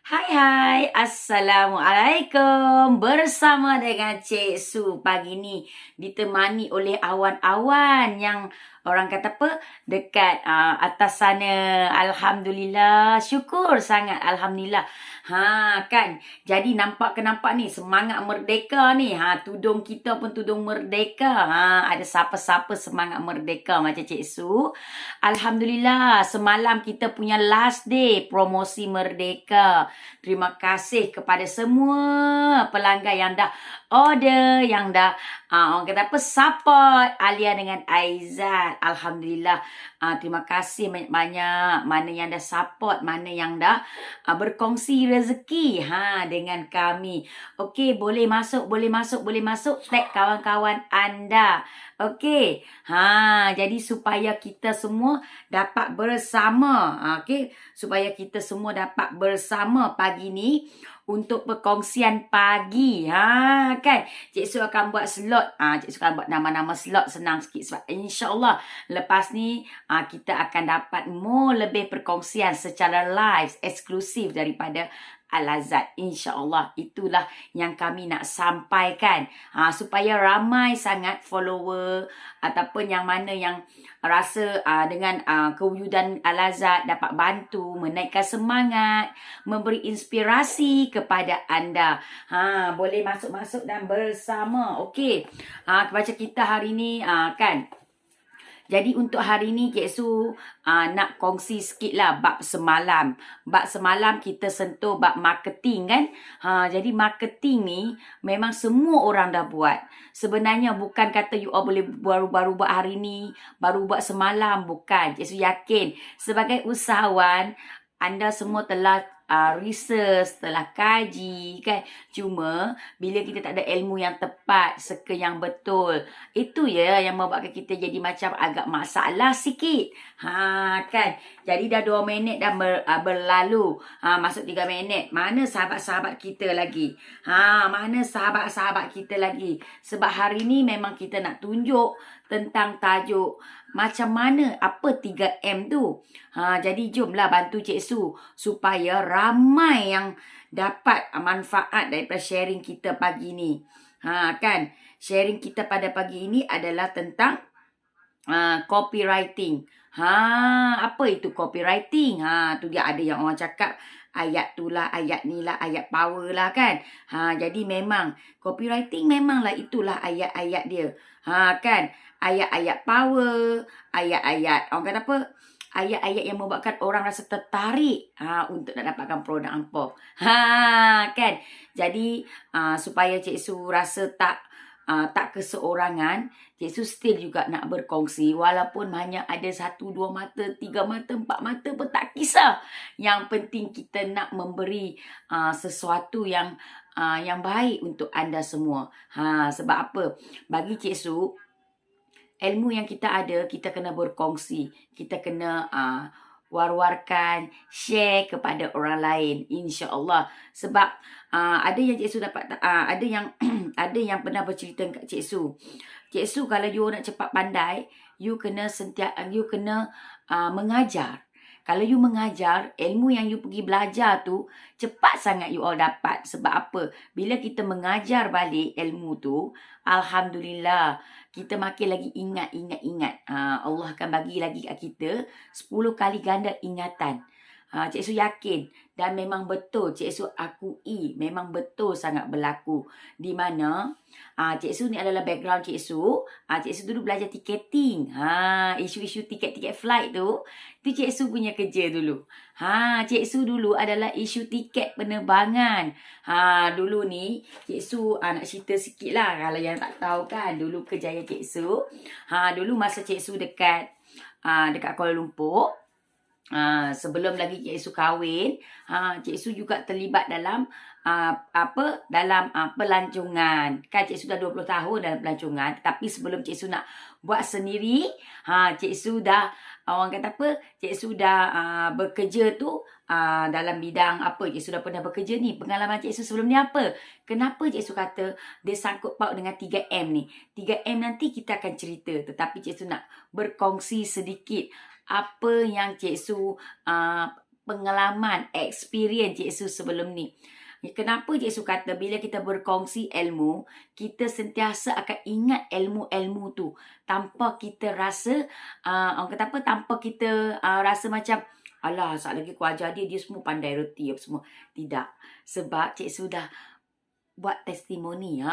Hai, Assalamualaikum. Bersama dengan Cik Su pagi ni ditemani oleh awan-awan yang orang kata apa? Dekat atas sana. Alhamdulillah. Syukur sangat. Alhamdulillah. Kan. Jadi nampak ni semangat merdeka ni. Tudung kita pun tudung merdeka. Ada siapa-siapa semangat merdeka macam Cik Su. Alhamdulillah. Semalam kita punya last day promosi merdeka. Terima kasih kepada semua pelanggan yang dah order, yang dah orang kata apa, support Alia dengan Aizat. Alhamdulillah. Terima kasih banyak-banyak. Mana yang dah support, mana yang dah berkongsi rezeki dengan kami. Okey, boleh masuk. Tag kawan-kawan anda. Okey. Jadi supaya kita semua dapat bersama. Okey, supaya kita semua dapat bersama pagi ni untuk perkongsian pagi. Kan. Cik Su akan buat slot. Cik Su akan buat nama-nama slot senang sikit sebab insya-Allah lepas ni kita akan dapat lebih perkongsian secara live eksklusif daripada Al-Azad. InsyaAllah itulah yang kami nak sampaikan. Supaya ramai sangat follower ataupun yang mana yang rasa dengan kewujudan Al-Azad dapat bantu menaikkan semangat, memberi inspirasi kepada anda. Boleh masuk-masuk dan bersama. Okey. Baca kita hari ni kan. Jadi untuk hari ni Cik Su nak kongsi sikit lah bab semalam. Bab semalam kita sentuh bab marketing kan. Jadi marketing ni memang semua orang dah buat. Sebenarnya bukan kata you all boleh baru-baru buat hari ni, baru buat semalam. Bukan. Cik Su yakin sebagai usahawan anda semua telah research, telah kaji kan. Cuma bila kita tak ada ilmu yang tepat, seka yang betul, itu ya yang membuatkan kita jadi macam agak masalah sikit. Kan. Jadi dah 2 minit dah berlalu. Masuk 3 minit. Mana sahabat-sahabat kita lagi? Mana sahabat-sahabat kita lagi? Sebab hari ni memang kita nak tunjuk tentang tajuk macam mana apa 3M tu. Jadi jomlah bantu Cik Su supaya ramai yang dapat manfaat daripada sharing kita pagi ni. Kan. Sharing kita pada pagi ini adalah tentang copywriting. Apa itu copywriting? Tu dia ada yang orang cakap ayat tu lah, ayat ni lah, ayat power lah kan. Jadi memang copywriting memanglah itulah ayat-ayat dia. Kan. Ayat-ayat power, ayat-ayat orang kata apa? Ayat-ayat yang membuatkan orang rasa tertarik untuk nak dapatkan produk hampa. Kan. Jadi supaya Cik Su rasa tak keseorangan, Cik Su still juga nak berkongsi walaupun hanya ada 1, 2 mata, 3 mata, 4 mata pun tak kisah. Yang penting kita nak memberi sesuatu yang baik untuk anda semua. Sebab apa? Bagi Cik Su, ilmu yang kita ada, kita kena berkongsi. Kita kena war-warkan, share kepada orang lain, insya-Allah. Sebab ada yang Cik Su dapat ada yang ada yang pernah bercerita kat Cik Su. Cik Su kalau you nak cepat pandai, you kena mengajar. Kalau you mengajar, ilmu yang you pergi belajar tu cepat sangat you all dapat. Sebab apa? Bila kita mengajar balik ilmu tu, alhamdulillah, kita makin lagi ingat. Allah akan bagi lagi kat kita 10 kali ganda ingatan. Cik Su yakin dan memang betul Cik Su akui memang betul sangat berlaku. Di mana Cik Su ni adalah background Cik Su. Cik Su dulu belajar tiketing. Isu-isu tiket-tiket flight tu Cik Su punya kerja dulu. Cik Su dulu adalah isu tiket penerbangan. Dulu ni Cik Su nak cerita sikit lah kalau yang tak tahu kan. Dulu kerjaya Cik Su. Dulu masa Cik Su dekat Kuala Lumpur. Sebelum lagi Cik Su kahwin, Cik Su juga terlibat dalam pelancongan. Kan Cik Su dah 20 tahun dalam pelancongan, tapi sebelum Cik Su nak buat sendiri, Cik Su dah orang kata apa? Cik Su dah bekerja tu dalam bidang apa? Cik Su dah pernah bekerja ni. Pengalaman Cik Su sebelum ni apa? Kenapa Cik Su kata dia sangkut paut dengan 3M ni? 3M nanti kita akan cerita, tetapi Cik Su nak berkongsi sedikit apa yang Cik Su pengalaman, experience Cik Su sebelum ni. Kenapa Cik Su kata bila kita berkongsi ilmu, kita sentiasa akan ingat ilmu-ilmu tu tanpa kita rasa, orang kata apa, tanpa kita rasa macam, alah, saat lagi aku ajar dia semua pandai reti apa semua. Tidak. Sebab Cik Su dah buat testimoni.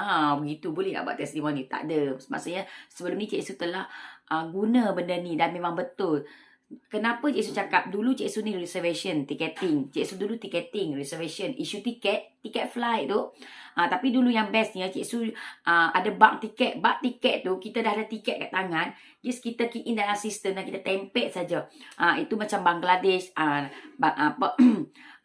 Begitu boleh tak buat testimoni? Tak ada. Maksudnya sebelum ni Cik Su telah guna benda ni dan memang betul. Kenapa Cik Su cakap dulu Cik Su ni reservation, ticketing. Cik Su dulu ticketing, reservation, issue tiket flight tu. Tapi dulu yang best ni Cik Su ada bug tiket. Bug tiket tu kita dah ada tiket kat tangan. Just kita key in dalam sistem dan kita tempel saja. Itu macam Bangladesh,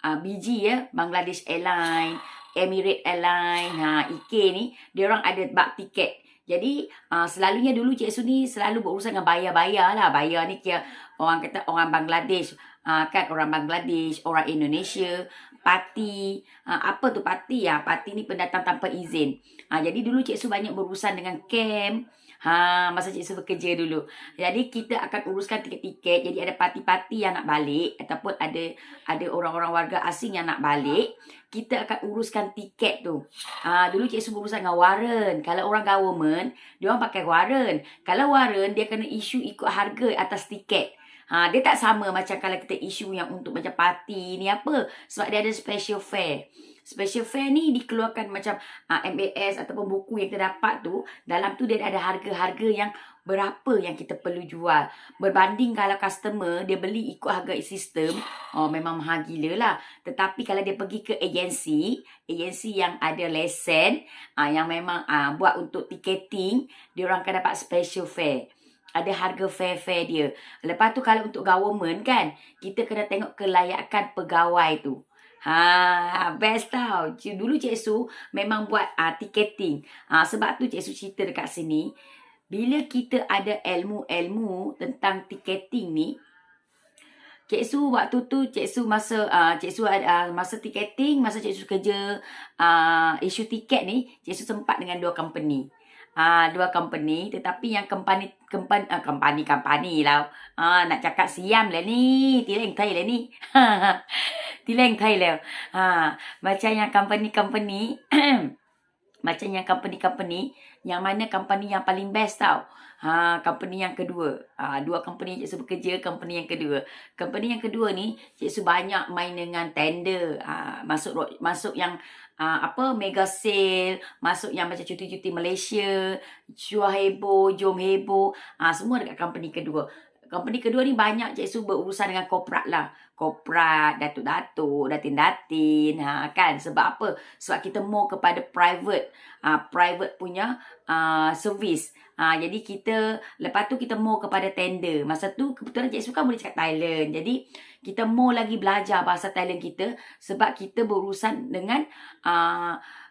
BG ya, Bangladesh Airline, Emirates Airline, IK ni, dia orang ada bug tiket. Jadi selalunya dulu Cik Su ni selalu berurusan dengan bayar-bayar lah. Bayar ni kira orang kata orang Bangladesh, kan orang Bangladesh, orang Indonesia, parti. Apa tu parti? Parti ni pendatang tanpa izin. Jadi dulu Cik Su banyak berurusan dengan camp. Masa Cik Su bekerja dulu. Jadi kita akan uruskan tiket-tiket. Jadi ada parti-parti yang nak balik ataupun ada orang-orang warga asing yang nak balik. Kita akan uruskan tiket tu. Dulu Cik Su berurusan dengan warren. Kalau orang government, dia orang pakai warren. Kalau warren, dia kena isu ikut harga atas tiket. Dia tak sama macam kalau kita isu yang untuk macam parti ni apa. Sebab dia ada special fare. Special fare ni dikeluarkan macam MAS ataupun buku yang kita dapat tu. Dalam tu dia ada harga-harga yang berapa yang kita perlu jual. Berbanding kalau customer dia beli ikut harga sistem, memang mahal gila lah. Tetapi kalau dia pergi ke agensi yang ada lesen, yang memang buat untuk ticketing, dia orang akan dapat special fare. Ada harga fair dia. Lepas tu kalau untuk government kan, kita kena tengok kelayakan pegawai tu. Best tau. Dulu Cik Su memang buat ticketing. Sebab tu Cik Su cerita dekat sini. Bila kita ada ilmu-ilmu tentang ticketing ni, Cik Su waktu tu Cik Su masa masa ticketing, masa Cik Su kerja isu tiket ni, Cik Su sempat dengan dua company. Dua company, tetapi yang company lah. Nak cakap siam lah ni. Tileng thai lah ni. Tileng thai lah. Macam yang company macam yang company yang mana company yang paling best tau. Company yang kedua. Dua company Cik Su bekerja, company yang kedua. Company yang kedua ni Cik Su banyak main dengan tender. Masuk yang mega sale, masuk yang macam cuti-cuti Malaysia, Syuah Heboh, Jom Heboh, semua dekat company kedua. Company kedua ni banyak Cik Su berurusan dengan korporat lah. Korporat, datuk-datuk, datin-datin, kan. Sebab apa? Sebab kita more kepada private punya service. Jadi kita, lepas tu kita more kepada tender. Masa tu kebetulan Cik Su kan boleh cakap Thailand. Jadi kita more lagi belajar bahasa Thailand kita. Sebab kita berurusan dengan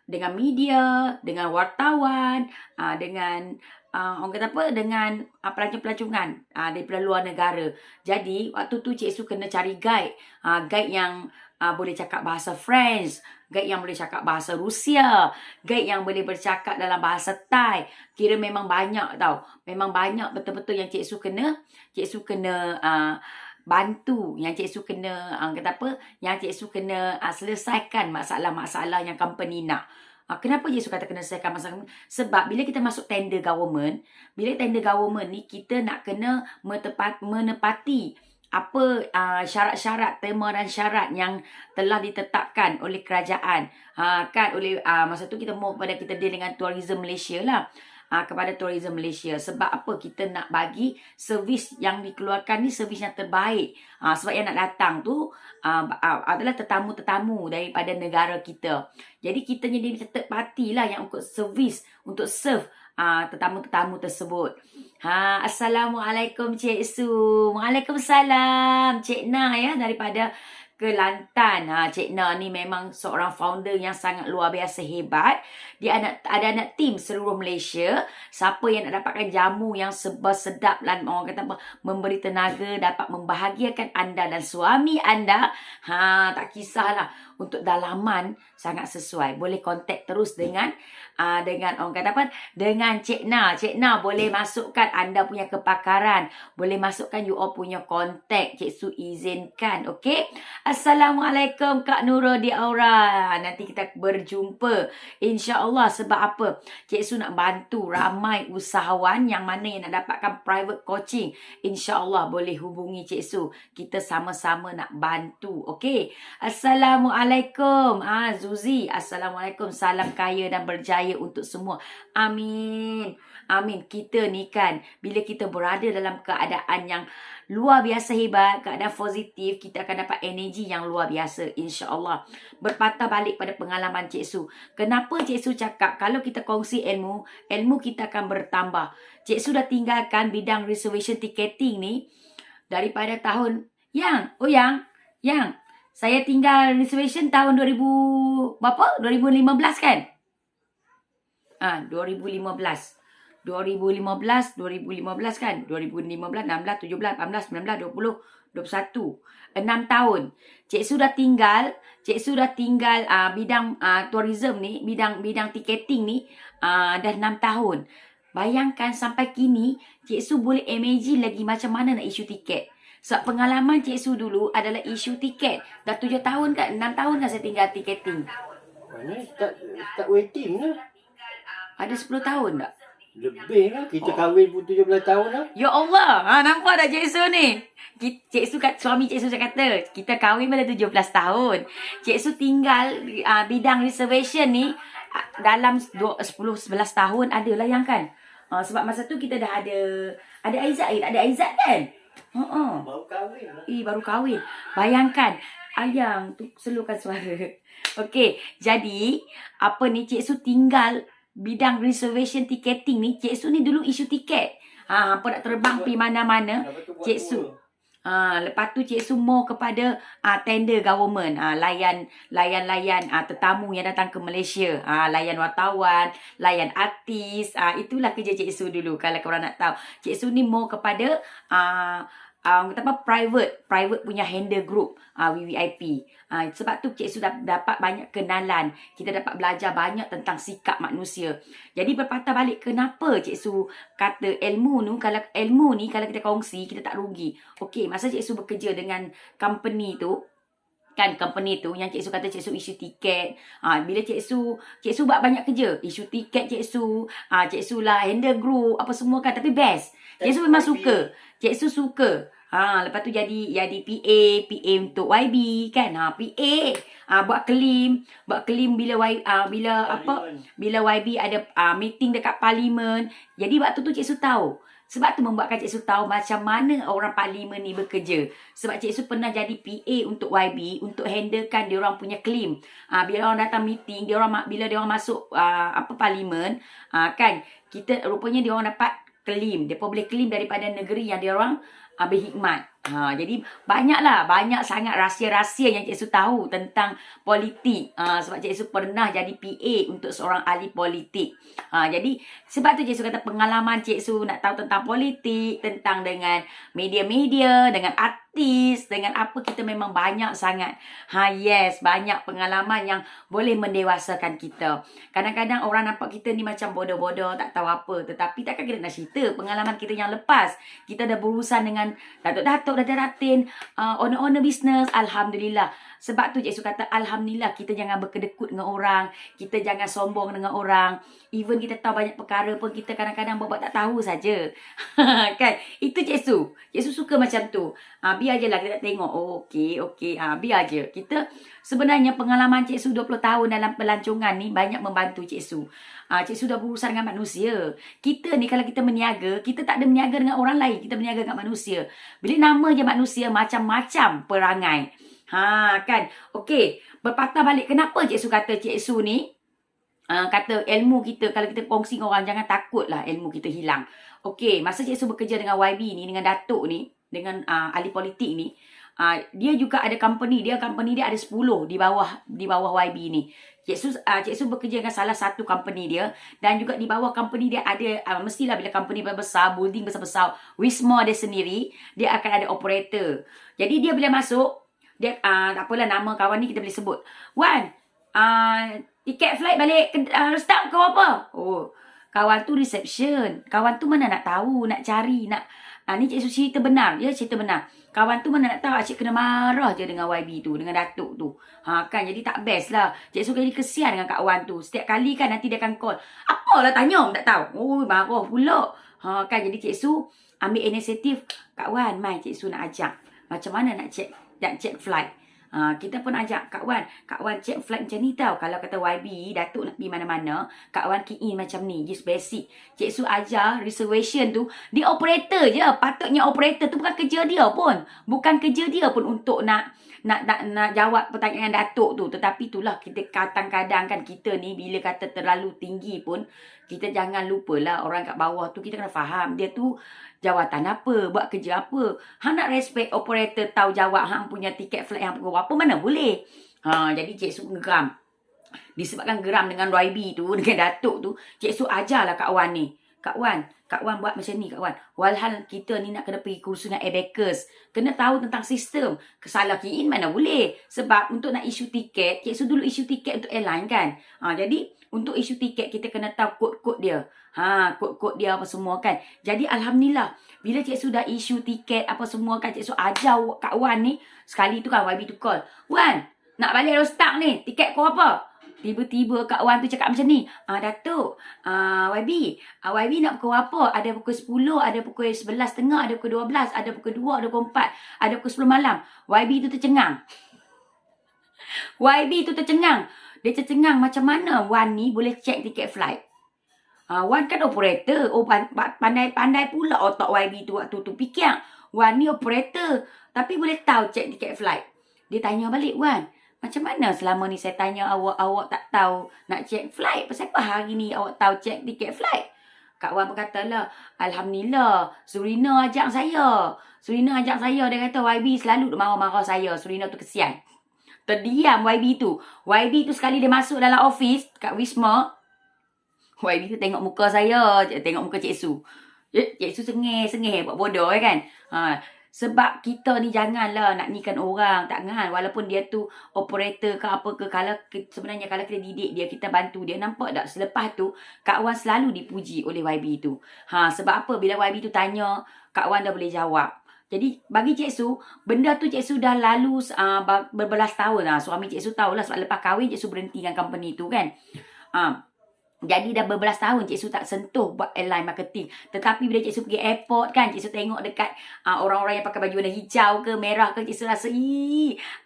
media, dengan wartawan, dengan orang kata apa, dengan pelancong-pelancongan daripada luar negara. Jadi waktu tu Cik Su kena cari guide. Guide yang boleh cakap bahasa French, guide yang boleh cakap bahasa Rusia, guide yang boleh bercakap dalam bahasa Thai. Kira memang banyak tau. Memang banyak betul-betul yang Cik Su kena bantu, yang Cik Su kena yang Cik Su kena selesaikan masalah-masalah yang company nak. Kenapa Cik Su kata kena selesaikan masalah? Sebab bila kita masuk tender government ni, kita nak kena menepati apa syarat-syarat, terma dan syarat yang telah ditetapkan oleh kerajaan. Kan oleh masa tu kita mau pada kita deal dengan Tourism Malaysia lah. Kepada Tourism Malaysia. Sebab apa? Kita nak bagi servis yang dikeluarkan ni servis yang terbaik. Sebab yang nak datang tu adalah tetamu-tetamu daripada negara kita. Jadi kita jadi third party lah yang untuk servis, untuk serve tetamu-tetamu tersebut. Assalamualaikum Cik Su. Waalaikumsalam Cik Na ya, daripada Kelantan. Cik Na ni memang seorang founder yang sangat luar biasa hebat. Dia ada anak tim seluruh Malaysia. Siapa yang nak dapatkan jamu yang sedap dan orang kata memberi tenaga, dapat membahagiakan anda dan suami anda, tak kisahlah, untuk dalaman sangat sesuai. Boleh kontak terus dengan orang kata apa, dengan Cik Na. Cik Na boleh masukkan anda punya kepakaran, boleh masukkan you all punya kontak. Cik Su izinkan, okey? Assalamualaikum Kak Nurul di Aura. Nanti kita berjumpa. InsyaAllah. Sebab apa? Cik Su nak bantu ramai usahawan yang mana yang nak dapatkan private coaching. InsyaAllah boleh hubungi Cik Su. Kita sama-sama nak bantu. Okey. Assalamualaikum. Zuzi. Assalamualaikum. Salam kaya dan berjaya untuk semua. Amin. Amin. Kita ni kan, bila kita berada dalam keadaan yang luar biasa hebat, keadaan positif, kita akan dapat energi yang luar biasa, insya-Allah. Berpatah balik pada pengalaman Cik Su. Kenapa Cik Su cakap kalau kita kongsi ilmu, ilmu kita akan bertambah. Cik Su dah tinggalkan bidang reservation ticketing ni daripada tahun yang saya tinggal reservation tahun 2000 berapa? 2015 kan? 2015 kan? 2015, 16, 17, 18, 19, 20, 21. 6 tahun. Cik Su dah tinggal bidang tourism ni, bidang ticketing ni dah 6 tahun. Bayangkan sampai kini Cik Su boleh imagine lagi macam mana nak issue tiket. Sebab pengalaman Cik Su dulu adalah issue tiket. Dah 7 tahun kan? 6 tahun kan saya tinggal ticketing. Mana start waiting lah. Ada 10 tahun tak? Lebih lah. Kita kahwin pun 17 tahun lah. Ya Allah. Nampak tak Cik Su ni? Cik Su, suami Cik Su kata, kita kahwin pada 17 tahun. Cik Su tinggal bidang reservation ni dalam 10-11 tahun adalah yang kan. Sebab masa tu kita dah ada Aizat. Ada Aizat kan? Baru kahwin lah. Baru kahwin. Bayangkan. Ayang tu selurkan suara. Okey. Jadi, apa ni Cik Su tinggal bidang reservation ticketing ni. Cik Su ni dulu isu tiket. Apa nak terbang pergi mana-mana. Cik Su. Lepas tu Cik Su more kepada tender government. Layan tetamu yang datang ke Malaysia. Layan wartawan, layan artis. Itulah kerja Cik Su dulu. Kalau korang nak tahu. Cik Su ni more kepada private punya handle group, VVIP. Sebab tu Cik Su dapat banyak kenalan. Kita dapat belajar banyak tentang sikap manusia. Jadi berpatah balik, kenapa Cik Su kata ilmu ni kalau kita kongsi, kita tak rugi. Okey, masa Cik Su bekerja dengan company tu yang Cik Su kata Cik Su isu tiket. Bila Cik Su buat banyak kerja. Isu tiket Cik Su. Cik Su lah handle group. Apa semua kan. Tapi best. Cik Su memang suka. Cik Su suka. Lepas tu jadi PA untuk YB kan. PA. Buat claim bila YB ada meeting dekat parlimen. Jadi waktu tu Cik Su tahu. Sebab tu membuatkan Cik Su tahu macam mana orang parlimen ni bekerja. Sebab Cik Su pernah jadi PA untuk YB untuk handlekan dia orang punya claim. Bila orang datang meeting, bila dia orang masuk parlimen, kan kita rupanya dia orang dapat claim. Dia boleh claim daripada negeri yang dia orang berhikmat. Jadi banyak sangat rahsia-rahsia yang Cik Su tahu tentang politik. Sebab Cik Su pernah jadi PA untuk seorang ahli politik. Jadi sebab tu Cik Su kata pengalaman Cik Su nak tahu tentang politik, tentang dengan media-media, dengan artis, dengan apa, kita memang banyak sangat. Yes, banyak pengalaman yang boleh mendewasakan kita. Kadang-kadang orang nampak kita ni macam bodoh-bodoh, tak tahu apa. Tetapi takkan kita nak cerita pengalaman kita yang lepas. Kita dah berurusan dengan datuk-datuk, datin, owner business. Alhamdulillah. Sebab tu Cik Su kata Alhamdulillah, kita jangan berkedekut dengan orang. Kita jangan sombong dengan orang. Even kita tahu banyak perkara pun, kita kadang-kadang buat tak tahu saja. Kan? Itu Cik Su. Cik Su suka macam tu. Biar je lah kita tengok. Okey. Biar je. Kita sebenarnya pengalaman Cik Su 20 tahun dalam pelancongan ni banyak membantu Cik Su. Cik Su dah berurusan dengan manusia. Kita ni kalau kita berniaga, kita tak ada berniaga dengan orang lain. Kita berniaga dengan manusia. Bila nama je manusia, macam-macam perangai. Kan? Okey. Berpatah balik. Kenapa Cik Su kata Cik Su ni kata ilmu kita, kalau kita kongsi dengan orang, jangan takutlah ilmu kita hilang. Okey. Masa Cik Su bekerja dengan YB ni, dengan Datuk ni, dengan ahli politik ni, dia juga ada company dia ada 10 di bawah YB ni. Cik Su bekerja dengan salah satu company dia, dan juga di bawah company dia ada mestilah bila company besar, building besar-besar, Wisma dia sendiri, dia akan ada operator. Jadi dia bila masuk, dia tak apalah nama kawan ni kita boleh sebut. Wan, tiket flight balik start ke apa? Oh, kawan tu reception. Kawan tu mana nak tahu, nak cari, nak ni Cik Su cerita benar. Ya, cerita benar. Kawan tu mana nak tahu Cik kena marah je dengan YB tu, dengan Datuk tu. Kan jadi tak best lah. Cik Su jadi kesian dengan Kak Wan tu. Setiap kali kan nanti dia akan call. Apalah tanya tak tahu. Oh marah pula. Kan jadi Cik Su ambil inisiatif. Kak Wan, mai Cik Su nak ajak. Macam mana nak check flight. Kita pun ajak Kak Wan check flight macam ni tau. Kalau kata YB, Datuk nak pergi mana-mana, Kak Wan key in macam ni. Just basic. Cik Su ajar reservation tu. Dia operator je. Patutnya operator tu bukan kerja dia pun. Bukan kerja dia pun untuk nak jawab pertanyaan Datuk tu. Tetapi itulah kita kadang-kadang kan kita ni bila kata terlalu tinggi pun, kita jangan lupalah orang kat bawah tu kita kena faham. Dia tu jawatan apa, buat kerja apa. Hang nak respect operator tahu jawab hang punya tiket flight hang pukul berapa, mana boleh. Jadi Cik Su geram. Disebabkan geram dengan YB tu, dengan Datuk tu, Cik Su ajarlah Kak Wan ni. Kak Wan buat macam ni Kak Wan. Walhal kita ni nak kena pergi kursus dengan Abacus. Kena tahu tentang sistem. Kesalah key in mana boleh. Sebab untuk nak issue tiket, Cik Su dulu issue tiket untuk airline kan. Jadi untuk issue tiket kita kena tahu kod-kod dia. Kod-kod dia apa semua kan. Jadi Alhamdulillah. Bila Cik Su dah issue tiket apa semua kan, Cik Su ajar Kak Wan ni. Sekali tu kan YB tu call. Wan, nak balik Rostak ni. Tiket kau apa? Tiba-tiba Kak Wan tu cakap macam ni. Datuk, YB nak pukul apa? Ada pukul 10, ada pukul 11.30, ada pukul 12, ada pukul 2, ada pukul 4, ada pukul 10 malam. YB tu tercengang. Dia tercengang macam mana Wan ni boleh check tiket flight. Wan kan operator. Pandai pula otak YB tu waktu tu. Fikir Wan ni operator. Tapi boleh tahu check tiket flight. Dia tanya balik, Wan, macam mana selama ni saya tanya awak tak tahu nak check flight? Pasal apa hari ni awak tahu check tiket flight? Kak Wan berkata lah, Alhamdulillah, Surina ajak saya. Dia kata YB selalu marah-marah saya. Surina tu kesian. Terdiam YB tu. YB tu sekali dia masuk dalam office kat Wisma, YB tu tengok muka saya, tengok muka Cik Su. Cik Su sengih buat bodoh kan. Sebab kita ni janganlah nak nikan orang. Takkan. Walaupun dia tu operator ke apa ke. Sebenarnya kalau kita didik dia, kita bantu dia. Nampak tak? Selepas tu, Kak Wan selalu dipuji oleh YB tu. Sebab apa? Bila YB tu tanya, Kak Wan dah boleh jawab. Jadi, bagi Cik Su, benda tu Cik Su dah lalu berbelas tahun lah. Suami Cik Su tahulah sebab lepas kahwin Cik Su berhenti dengan company tu kan. Jadi dah berbelas tahun Cik Su tak sentuh buat airline marketing. Tetapi bila Cik Su pergi airport kan, Cik Su tengok dekat orang-orang yang pakai baju warna hijau ke merah ke, Cik Su rasa,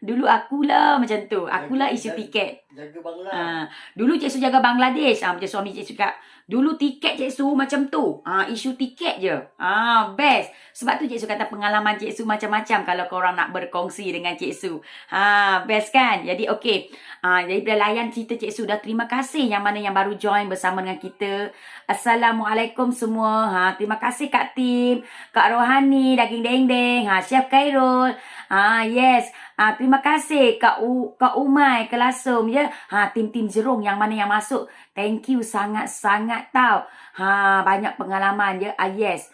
dulu akulah macam tu. Akulah issue tiket. Jaga Bangla. Dulu Cik Su jaga Bangladesh. Macam suami Cik Su cakap, dulu tiket Cik Su macam tu. Issue tiket je. Best. Sebab tu Cik Su kata pengalaman Cik Su macam-macam kalau korang nak berkongsi dengan Cik Su. Best kan? Jadi okey. Jadi bila layan cerita Cik Su, dah terima kasih yang mana yang baru join bersama dengan kita. Assalamualaikum semua. Terima kasih Kak Tim, Kak Rohani, Daging Deng-Deng, Chef Khairul. Yes. Terima kasih Kak Umai, Kelasum ya. Tim-tim Jerung yang mana yang masuk. Thank you sangat-sangat tau. Banyak pengalaman je. Yes.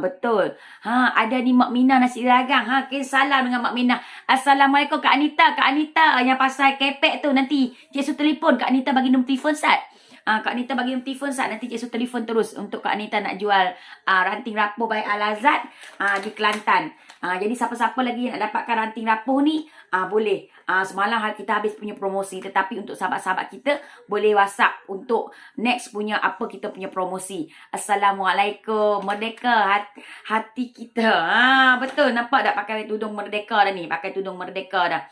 Betul. Ada ni Mak Mina nasi dagang. Salam dengan Mak Mina. Assalamualaikum Kak Anita. Yang pasal kepek tu nanti Cik Su telefon. Kak Anita bagi nombor telefon Sat. Kak Anita bagi nombor telefon Sat. Nanti Cik Su telefon terus untuk Kak Anita nak jual ranting rapuh by Al-Azad di Kelantan. Jadi siapa-siapa lagi yang nak dapatkan ranting rapuh ni, boleh. Semalam kita habis punya promosi. Tetapi untuk sahabat-sahabat kita, boleh WhatsApp untuk next punya apa kita punya promosi. Assalamualaikum. Merdeka hati kita. Betul. Nampak tak pakai tudung merdeka dah ni? Pakai tudung merdeka dah.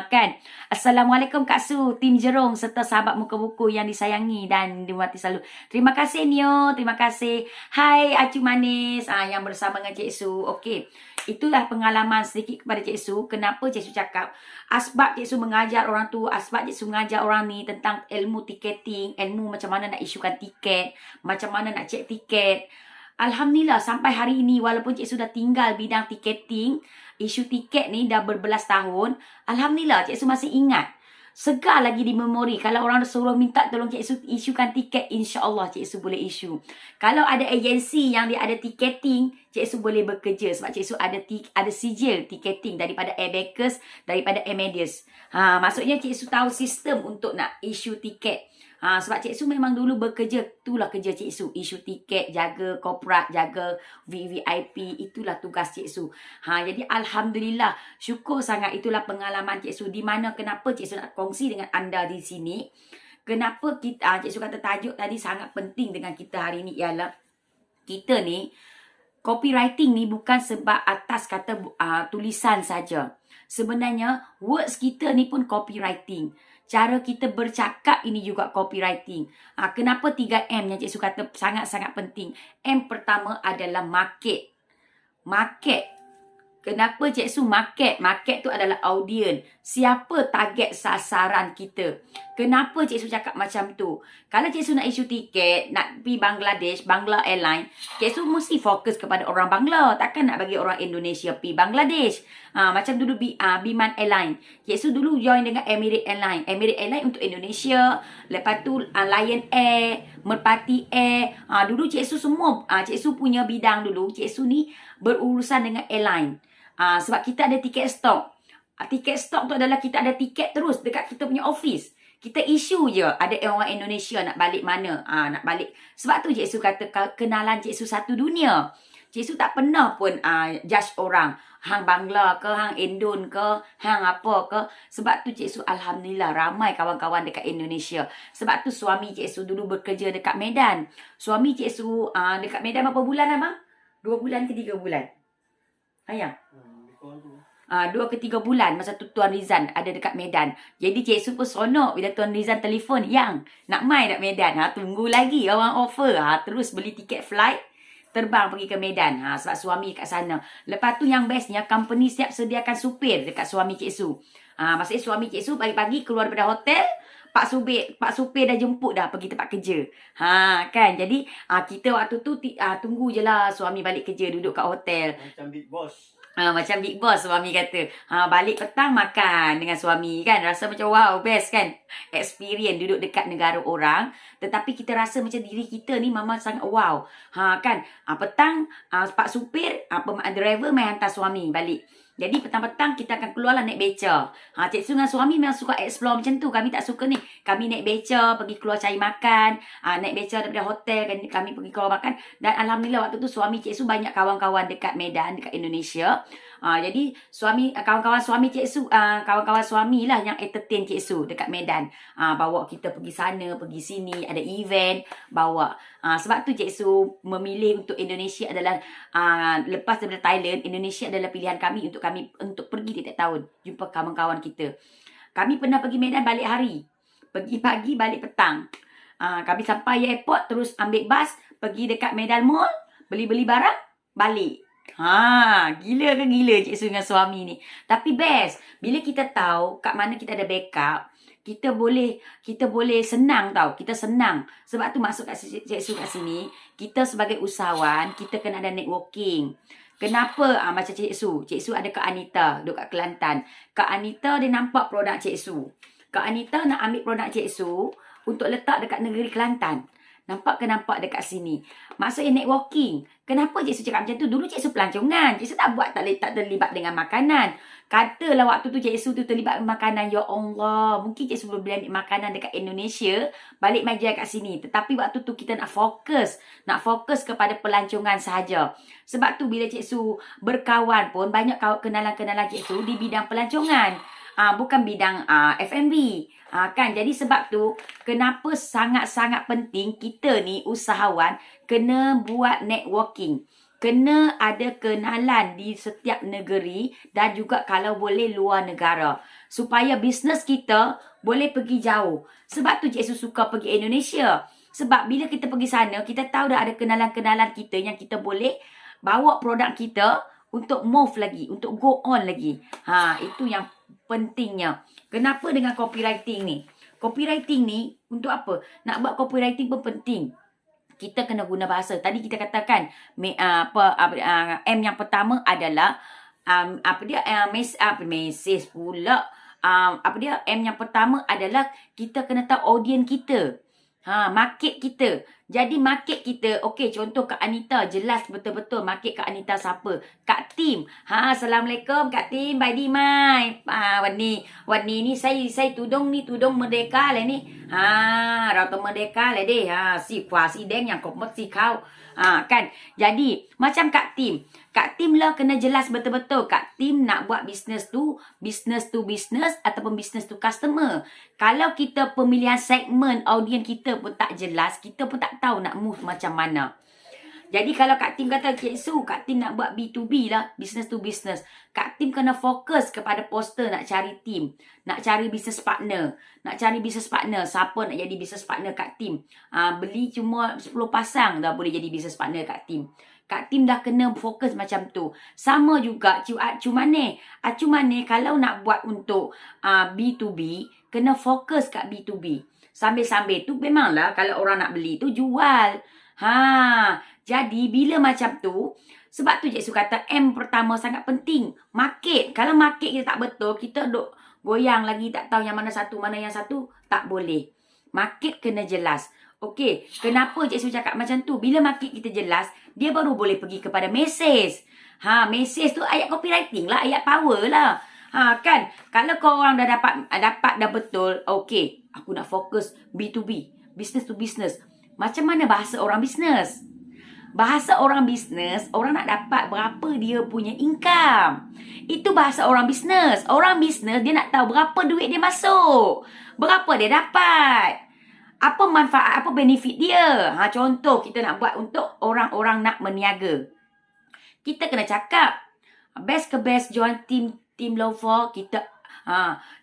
Kan? Assalamualaikum Kak Su, Tim Jerung serta sahabat muka buku yang disayangi dan dimati selalu. Terima kasih Nio. Terima kasih. Hai Acu Manis. Yang bersama dengan Cik Su. Okey. Itulah pengalaman sedikit kepada Cik Su. Kenapa Cik Su cakap asbab Cik Su mengajar orang tu, asbab Cik Su mengajar orang ni tentang ilmu tiketing, ilmu macam mana nak isukan tiket, macam mana nak cek tiket. Alhamdulillah sampai hari ini walaupun Cik Su dah tinggal bidang tiketing, isu tiket ni dah berbelas tahun, Alhamdulillah Cik Su masih ingat. Segar lagi di memori. Kalau orang suruh minta tolong Cik Su isukan tiket, insya-Allah Cik Su boleh isu. Kalau ada agensi yang dia ada tiketing, Cik Su boleh bekerja sebab Cik Su ada sijil tiketing daripada Abacus, daripada Amadeus. Maksudnya Cik Su tahu sistem untuk nak issue tiket. Sebab Cik Su memang dulu bekerja, itulah kerja Cik Su, issue tiket, jaga korporat, jaga VVIP, itulah tugas Cik Su. Jadi alhamdulillah, syukur sangat itulah pengalaman Cik Su, di mana kenapa Cik Su nak kongsi dengan anda di sini. Kenapa kita, Cik Su kata tajuk tadi sangat penting dengan kita hari ni ialah kita ni copywriting ni bukan sebab atas kata tulisan saja. Sebenarnya words kita ni pun copywriting. Cara kita bercakap ini juga copywriting. Kenapa 3M yang Cik Su kata sangat-sangat penting? M pertama adalah market. Market. Kenapa Cik Su market? Market tu adalah audience. Siapa target sasaran kita? Kenapa Cik Su cakap macam tu? Kalau Cik Su nak issue tiket, nak pergi Bangladesh, Bangla Airline, Cik Su mesti fokus kepada orang Bangla. Takkan nak bagi orang Indonesia pergi Bangladesh. Macam dulu Biman Airline. Cik Su dulu join dengan Emirates Airline. Emirates Airline untuk Indonesia. Lepas tu Lion Air, Merpati Air. Dulu Cik Su semua, Cik Su punya bidang dulu. Cik Su ni berurusan dengan airline. Sebab kita ada tiket stok. Tiket stok tu adalah kita ada tiket terus dekat kita punya office. Kita issue je. Ada orang Indonesia nak balik mana. Nak balik. Sebab tu Cik Su kata kenalan Cik Su satu dunia. Cik Su tak pernah pun judge orang. Hang Bangla ke, hang Indon ke, hang apa ke. Sebab tu Cik Su alhamdulillah ramai kawan-kawan dekat Indonesia. Sebab tu suami Cik Su dulu bekerja dekat Medan. Suami Cik Su dekat Medan berapa bulan abang? 2 bulan ke 3 bulan? Ayang? 2 ke 3 bulan masa tu Tuan Rizan ada dekat Medan. Jadi Cik Su pun seronok bila Tuan Rizan telefon, "Yang, nak mai tak Medan?" Tunggu lagi orang offer. Terus beli tiket flight, terbang pergi ke Medan. Sebab suami kat sana. Lepas tu yang bestnya, company siap sediakan supir dekat suami Cik Su. Maksudnya suami Cik Su pagi-pagi keluar daripada hotel, Pak supir dah jemput dah pergi tempat kerja. Kan. Jadi kita waktu tu tunggu je lah suami balik kerja, duduk kat hotel. Macam Big Boss. Macam Big Boss suami kata. Balik petang makan dengan suami kan. Rasa macam wow, best kan. Experience duduk dekat negara orang. Tetapi kita rasa macam diri kita ni mama sangat wow. Kan. Petang pak supir, driver main hantar suami balik. Jadi petang-petang kita akan keluarlah naik beca. Cik Su dengan suami memang suka explore macam tu. Kami tak suka ni. Kami naik beca, pergi keluar cari makan. Naik beca daripada hotel, kami pergi keluar makan. Dan alhamdulillah waktu tu suami Cik Su banyak kawan-kawan dekat Medan, dekat Indonesia. Jadi kawan-kawan suami Cik Su, kawan-kawan suami lah yang entertain Cik Su dekat Medan. Bawa kita pergi sana, pergi sini, ada event, bawa. Sebab tu Cik Su memilih untuk Indonesia adalah lepas daripada Thailand, Indonesia adalah pilihan kami untuk pergi tiap tahun jumpa kawan-kawan kita. Kami pernah pergi Medan balik hari. Pergi pagi, balik petang. Kami sampai airport, terus ambil bas, pergi dekat Medan Mall, beli-beli barang, balik. Gila ke gila Cik Su dengan suami ni. Tapi best, bila kita tahu kat mana kita ada backup, kita boleh senang tau. Kita senang. Sebab tu masuk kat Cik Su kat sini, kita sebagai usahawan, kita kena ada networking. Kenapa macam Cik Su? Cik Su ada Kak Anita duduk kat Kelantan. Kak Anita dia nampak produk Cik Su. Kak Anita nak ambil produk Cik Su untuk letak dekat negeri Kelantan. Nampak dekat sini. Maksudnya networking. Kenapa Cik Su cakap macam tu? Dulu Cik Su pelancongan. Cik Su tak terlibat dengan makanan. Katalah waktu tu Cik Su tu terlibat dengan makanan. Ya Allah. Mungkin Cik Su boleh ambil makanan dekat Indonesia. Balik meja kat sini. Tetapi waktu tu kita nak fokus. Nak fokus kepada pelancongan sahaja. Sebab tu bila Cik Su berkawan pun, banyak kenalan-kenalan Cik Su di bidang pelancongan. Bukan bidang F&B. Kan, jadi sebab tu kenapa sangat-sangat penting kita ni usahawan kena buat networking. Kena ada kenalan di setiap negeri dan juga kalau boleh luar negara. Supaya bisnes kita boleh pergi jauh. Sebab tu Cik Su suka pergi Indonesia. Sebab bila kita pergi sana, kita tahu dah ada kenalan-kenalan kita yang kita boleh bawa produk kita untuk move lagi, untuk go on lagi. Itu yang pentingnya. Kenapa dengan copywriting ni? Copywriting ni untuk apa? Nak buat copywriting pun penting. Kita kena guna bahasa. Tadi kita katakan M yang pertama adalah message pula. M yang pertama adalah kita kena tahu audience kita. Market kita. Jadi market kita, okey contoh Kak Anita, jelas betul-betul market Kak Anita siapa? Kak Tim. Assalamualaikum Kak Tim, Bye Dimai. Warni ni saya tudung merdeka lah ni. Rauta merdeka lah deh. Si kuasi deng yang kompet si kau. Kan. Jadi macam Kak Tim. Kak Tim lah kena jelas betul-betul. Kak Tim nak buat business to business ataupun business to customer. Kalau kita pemilihan segmen audiens kita pun tak jelas, kita pun tak tahu nak move macam mana. Jadi kalau Kak Tim kata, Cik Su, Kak Tim nak buat B2B lah, business to business. Kak Tim kena fokus kepada poster nak cari tim, nak cari business partner. Siapa nak jadi business partner Kak Tim? Beli cuma 10 pasang dah boleh jadi business partner Kak Tim. Kak Tim dah kena fokus macam tu. Sama juga Acu Mane. Acu Mane kalau nak buat untuk B2B, kena fokus kat B2B. Sambil-sambil tu memanglah kalau orang nak beli tu jual. Jadi bila macam tu, sebab tu Cik Su kata M pertama sangat penting. Market. Kalau market kita tak betul, kita duk goyang lagi tak tahu yang mana yang satu, tak boleh. Market kena jelas. Okey, kenapa Cik Su cakap macam tu? Bila market kita jelas, dia baru boleh pergi kepada message. Message tu ayat copywriting lah, ayat power lah. Kan? Kalau kau orang dah dapat dah betul, okey, aku nak fokus B2B, business to business. Macam mana bahasa orang bisnes? Bahasa orang bisnes, orang nak dapat berapa dia punya income. Itu bahasa orang bisnes. Orang bisnes dia nak tahu berapa duit dia masuk. Berapa dia dapat. Apa manfaat, apa benefit dia. Contoh kita nak buat untuk orang-orang nak meniaga. Kita kena cakap. Best ke best join team Lover.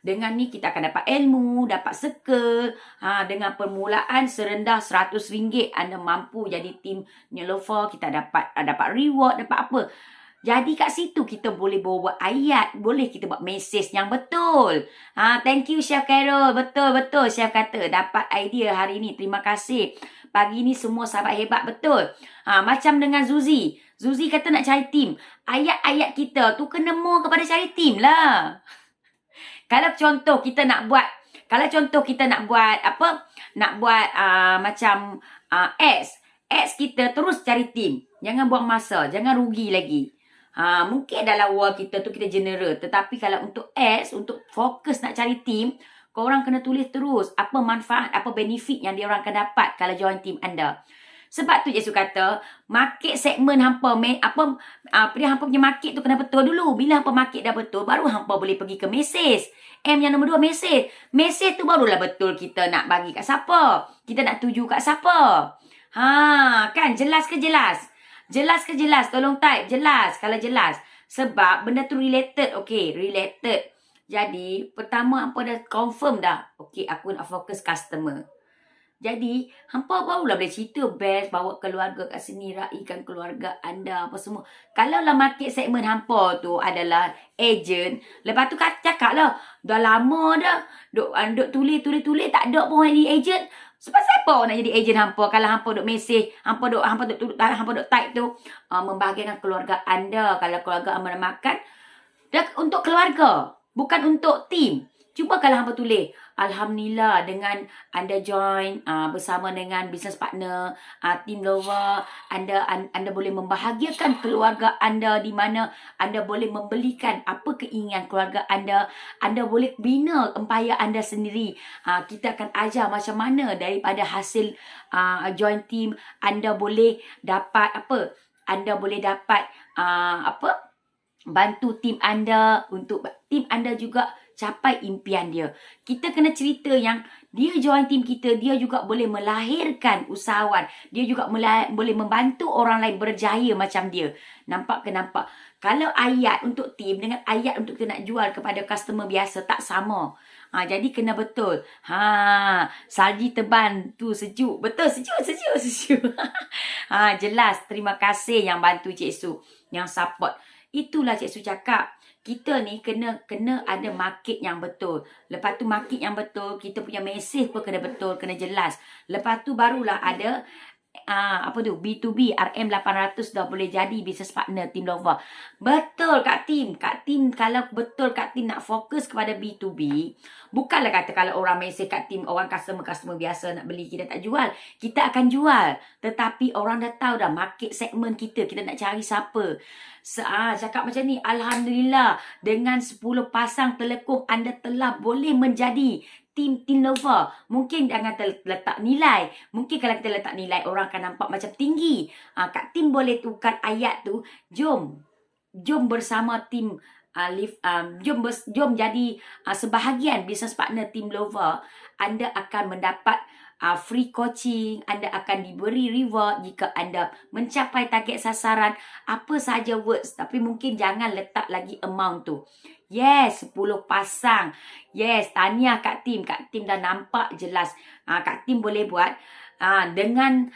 Dengan ni kita akan dapat ilmu, dapat circle. Dengan permulaan serendah RM100 anda mampu jadi tim Lover. Kita dapat reward, dapat apa. Jadi kat situ kita boleh buat ayat, boleh kita buat mesej yang betul. Thank you Chef Carol. Betul Chef kata dapat idea hari ni. Terima kasih. Pagi ni semua sahabat hebat betul. Macam dengan Zuzi. Zuzi kata nak cari tim. Ayat-ayat kita tu kena more kepada cari tim lah. Kalau contoh kita nak buat macam ads kita terus cari tim. Jangan buang masa, jangan rugi lagi. Mungkin dalam wall kita tu kita general, tetapi kalau untuk ads, untuk fokus nak cari tim, korang kena tulis terus apa manfaat, apa benefit yang dia orang akan dapat kalau join tim anda. Sebab tu Cik Su kata, market segmen hampa hampa punya market tu kena betul dulu. Bila hampa market dah betul, baru hampa boleh pergi ke message. M yang nombor 2, message. Message tu barulah betul kita nak bagi kat siapa. Kita nak tuju kat siapa. Kan jelas ke jelas? Jelas ke jelas? Tolong type jelas kalau jelas. Sebab benda tu related. Okey, related. Jadi, pertama hampa dah confirm dah. Okey, aku nak fokus customer. Jadi, hampa barulah boleh cerita best, bawa keluarga kat sini, raikan keluarga anda, apa semua. Kalau lah market segmen hampa tu adalah agent, lepas tu cakap lah, dah lama dah, duk tulis, tak ada pun jadi agent. Sebab siapa nak jadi agent hampa kalau hampa duk mesej, hampa duk type tu, membahagikan keluarga anda. Kalau keluarga anda makan, dah untuk keluarga, bukan untuk tim. Cuba kalau hampa tulis, Alhamdulillah dengan anda join bersama dengan business partner, team Lover, anda boleh membahagiakan keluarga anda di mana anda boleh membelikan apa keinginan keluarga anda. Anda boleh bina empayar anda sendiri. Kita akan ajar macam mana daripada hasil join team anda boleh dapat apa? Anda boleh dapat bantu tim anda untuk tim anda juga capai impian dia. Kita kena cerita yang dia join tim kita, dia juga boleh melahirkan usahawan. Dia juga boleh membantu orang lain berjaya macam dia. Nampak ke nampak? Kalau ayat untuk tim dengan ayat untuk kita nak jual kepada customer biasa tak sama. Jadi kena betul. Salji teban tu sejuk. Betul, sejuk. Jelas. Terima kasih yang bantu Cik Su, yang support. Itulah Cik Su cakap. Kita ni kena ada market yang betul. Lepas tu market yang betul, kita punya mesej pun kena betul, kena jelas. Lepas tu barulah ada apa tu B2B RM800 dah boleh jadi business partner Team Lover. Betul Kak Tim. Kak Tim, kalau betul Kak Tim nak fokus kepada B2B, bukanlah kata kalau orang mesej Kak Tim, orang customer biasa nak beli, kita tak jual. Kita akan jual. Tetapi orang dah tahu dah market segmen kita nak cari siapa. Cakap macam ni, Alhamdulillah, dengan 10 pasang telekung anda telah boleh menjadi Team Lover. Mungkin jangan letak nilai. Mungkin kalau kita letak nilai, orang akan nampak macam tinggi. Kak Tim boleh tukar ayat tu. Jom bersama tim jom jadi sebahagian business partner Team Lover. Anda akan mendapat free coaching, anda akan diberi reward jika anda mencapai target sasaran. Apa saja words, tapi mungkin jangan letak lagi amount tu. Yes, 10 pasang. Yes, tahniah Kak Tim. Kak Tim dah nampak jelas. Kak Tim boleh buat. Dengan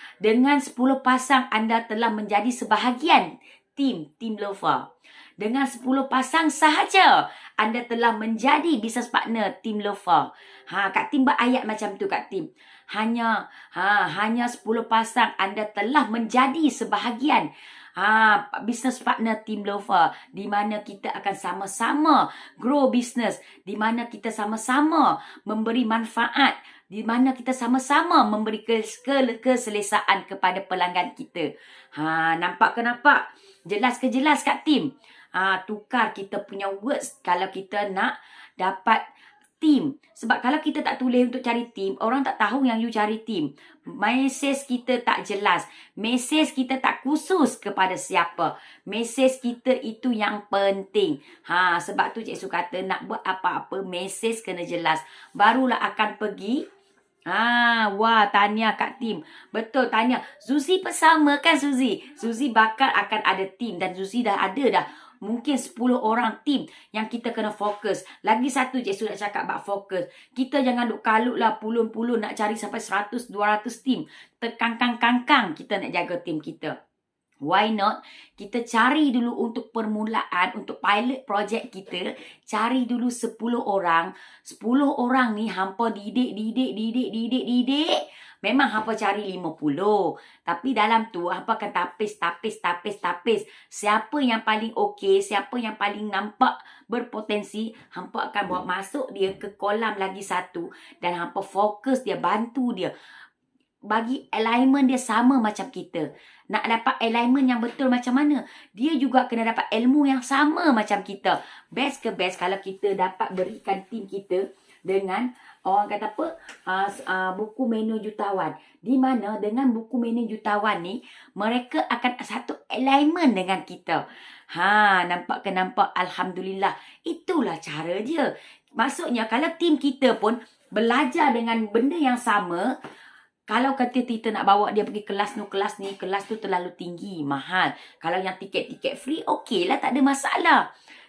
10 pasang anda telah menjadi sebahagian Team Lover. Dengan 10 pasang sahaja anda telah menjadi business partner Team Lover. Kak Tim buat ayat macam tu Kak Tim. Hanya 10 pasang anda telah menjadi sebahagian business partner Team Lover, di mana kita akan sama-sama grow business, di mana kita sama-sama memberi manfaat, di mana kita sama-sama memberi keselesaan kepada pelanggan kita. Nampak ke nampak? Jelas ke jelas Kak Tim? Tukar kita punya words kalau kita nak dapat team. Sebab kalau kita tak tulis untuk cari team, orang tak tahu yang you cari team. Mesej kita tak jelas. Mesej kita tak khusus kepada siapa. Mesej kita itu yang penting. Sebab tu Cik Su kata nak buat apa-apa, mesej kena jelas. Barulah akan pergi. Wah, tahniah Kak Tim. Betul, tahniah. Zuzi pun sama kan Zuzi? Zuzi bakal akan ada team dan Zuzi dah ada dah. Mungkin 10 orang tim yang kita kena fokus. Lagi satu Cik Su nak cakap bab fokus. Kita jangan duk kalut lah puluh-puluh nak cari sampai 100-200 tim. Terkangkang-kangkang kita nak jaga tim kita. Why not? Kita cari dulu untuk permulaan, untuk pilot project kita. Cari dulu 10 orang. 10 orang ni hampa didik. Memang hampa cari 50. Tapi dalam tu hampa akan tapis. Siapa yang paling okey, siapa yang paling nampak berpotensi, hampa akan bawa masuk dia ke kolam lagi satu. Dan hampa fokus dia, bantu dia. Bagi alignment dia sama macam kita. Nak dapat alignment yang betul macam mana? Dia juga kena dapat ilmu yang sama macam kita. Best ke best kalau kita dapat berikan tim kita dengan orang kata apa? Buku menu jutawan. Di mana dengan buku menu jutawan ni, mereka akan satu alignment dengan kita. Nampak ke nampak? Alhamdulillah. Itulah cara dia. Maksudnya kalau tim kita pun belajar dengan benda yang sama, kalau kata kita nak bawa dia pergi kelas ni, kelas tu terlalu tinggi, mahal. Kalau yang tiket-tiket free, okey lah, tak ada masalah.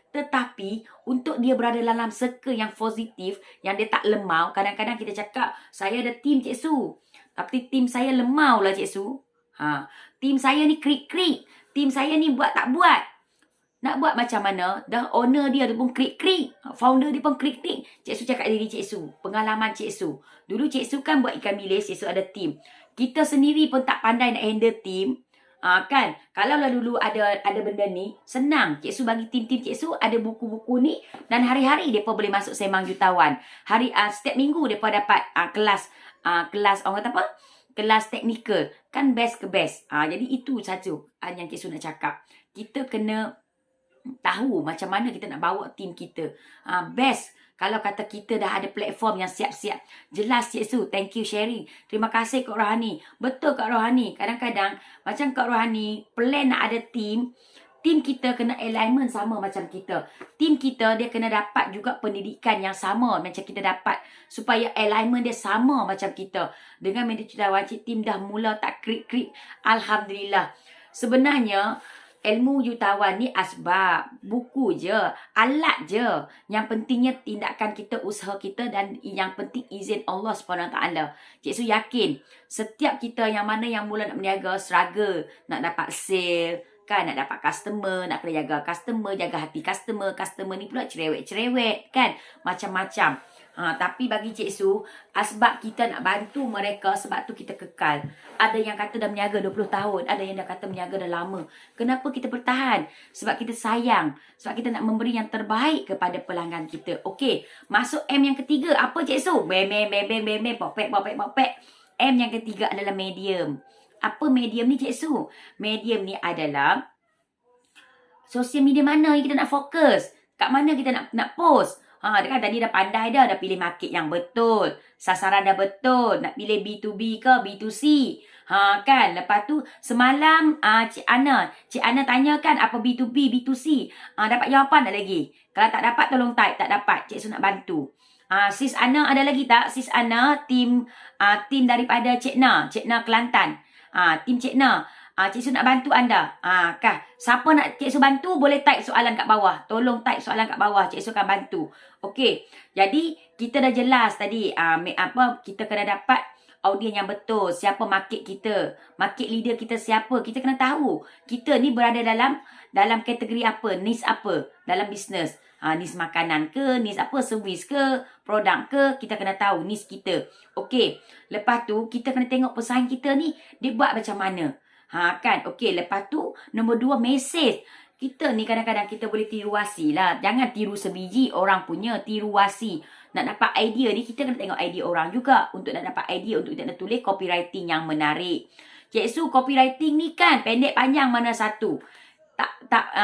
Tetapi, untuk dia berada dalam circle yang positif, yang dia tak lemau, kadang-kadang kita cakap, saya ada tim Cik Su. Tapi tim saya lemau lah Cik Su. Tim saya ni krik-krik. Tim saya ni buat tak buat. Nak buat macam mana? Dah owner dia pun krik-krik. Founder dia pun krik-krik. Cik Su cakap diri Cik Su. Pengalaman Cik Su. Dulu Cik Su kan buat ikan bilis. Cik Su ada tim. Kita sendiri pun tak pandai nak handle tim. Kan? Kalau lah dulu ada benda ni, senang. Cik Su bagi tim-tim Cik Su ada buku-buku ni. Dan hari-hari mereka boleh masuk Sembang Jutawan. Setiap minggu mereka dapat kelas orang kata apa? Kelas teknikal. Kan best ke best. Jadi itu saja yang Cik Su nak cakap. Kita kena tahu macam mana kita nak bawa tim kita. Best kalau kata kita dah ada platform yang siap-siap. Jelas Cik Su, thank you sharing. Terima kasih Kak Rohani. Betul Kak Rohani. Kadang-kadang macam Kak Rohani plan nak ada tim kita kena alignment sama macam kita. Tim kita dia kena dapat juga pendidikan yang sama macam kita dapat, supaya alignment dia sama macam kita. Dengan meditasi wajib tim dah mula tak krik-krik. Alhamdulillah. Sebenarnya ilmu jutawan ni asbab, buku je, alat je. Yang pentingnya tindakan kita, usaha kita, dan yang penting izin Allah SWT. Cik Su yakin setiap kita yang mana yang mula nak berniaga, struggle nak dapat sale, kan, nak dapat customer, nak kena jaga customer, jaga hati customer. Customer ni pula cerewet-cerewet, kan, macam-macam. Tapi bagi Cik Su, sebab kita nak bantu mereka, sebab tu kita kekal. Ada yang kata dah berniaga 20 tahun, ada yang dah kata berniaga dah lama. Kenapa kita bertahan? Sebab kita sayang, sebab kita nak memberi yang terbaik kepada pelanggan kita. Okey, masuk M yang ketiga. Apa Cik Su? Bem, popek. M yang ketiga adalah medium. Apa medium ni Cik Su? Medium ni adalah sosial media mana yang kita nak fokus? Kat mana kita nak post? Dia kan tadi dah pandai dah pilih market yang betul. Sasaran dah betul. Nak pilih B2B ke B2C. Kan. Lepas tu semalam Cik Ana tanya kan apa B2B, B2C. Dapat jawapan tak lagi? Kalau tak dapat tolong type. Tak dapat. Cik Su nak bantu. Sis Ana ada lagi tak? Sis Ana tim daripada Cik Na Kelantan. Tim Cik Na. Cik Su nak bantu anda. Siapa nak Cik Su bantu boleh type soalan kat bawah. Tolong type soalan kat bawah. Cik Su akan bantu. Okey. Jadi kita dah jelas tadi kita kena dapat audiens yang betul. Siapa market kita? Market leader kita siapa? Kita kena tahu. Kita ni berada dalam kategori apa? Niche apa? Dalam bisnes. Niche makanan ke? Niche apa? Servis ke? Produk ke? Kita kena tahu niche kita. Okey. Lepas tu kita kena tengok pesaing kita ni dia buat macam mana. Kan. Okey. Lepas tu nombor 2 mesej. Kita ni kadang-kadang kita boleh tiru wasi lah. Jangan tiru sebiji orang punya. Tiru wasi. Nak dapat idea ni kita kena tengok idea orang juga. Untuk nak dapat idea untuk kita nak tulis copywriting yang menarik. Cik Su, copywriting ni kan pendek panjang mana satu?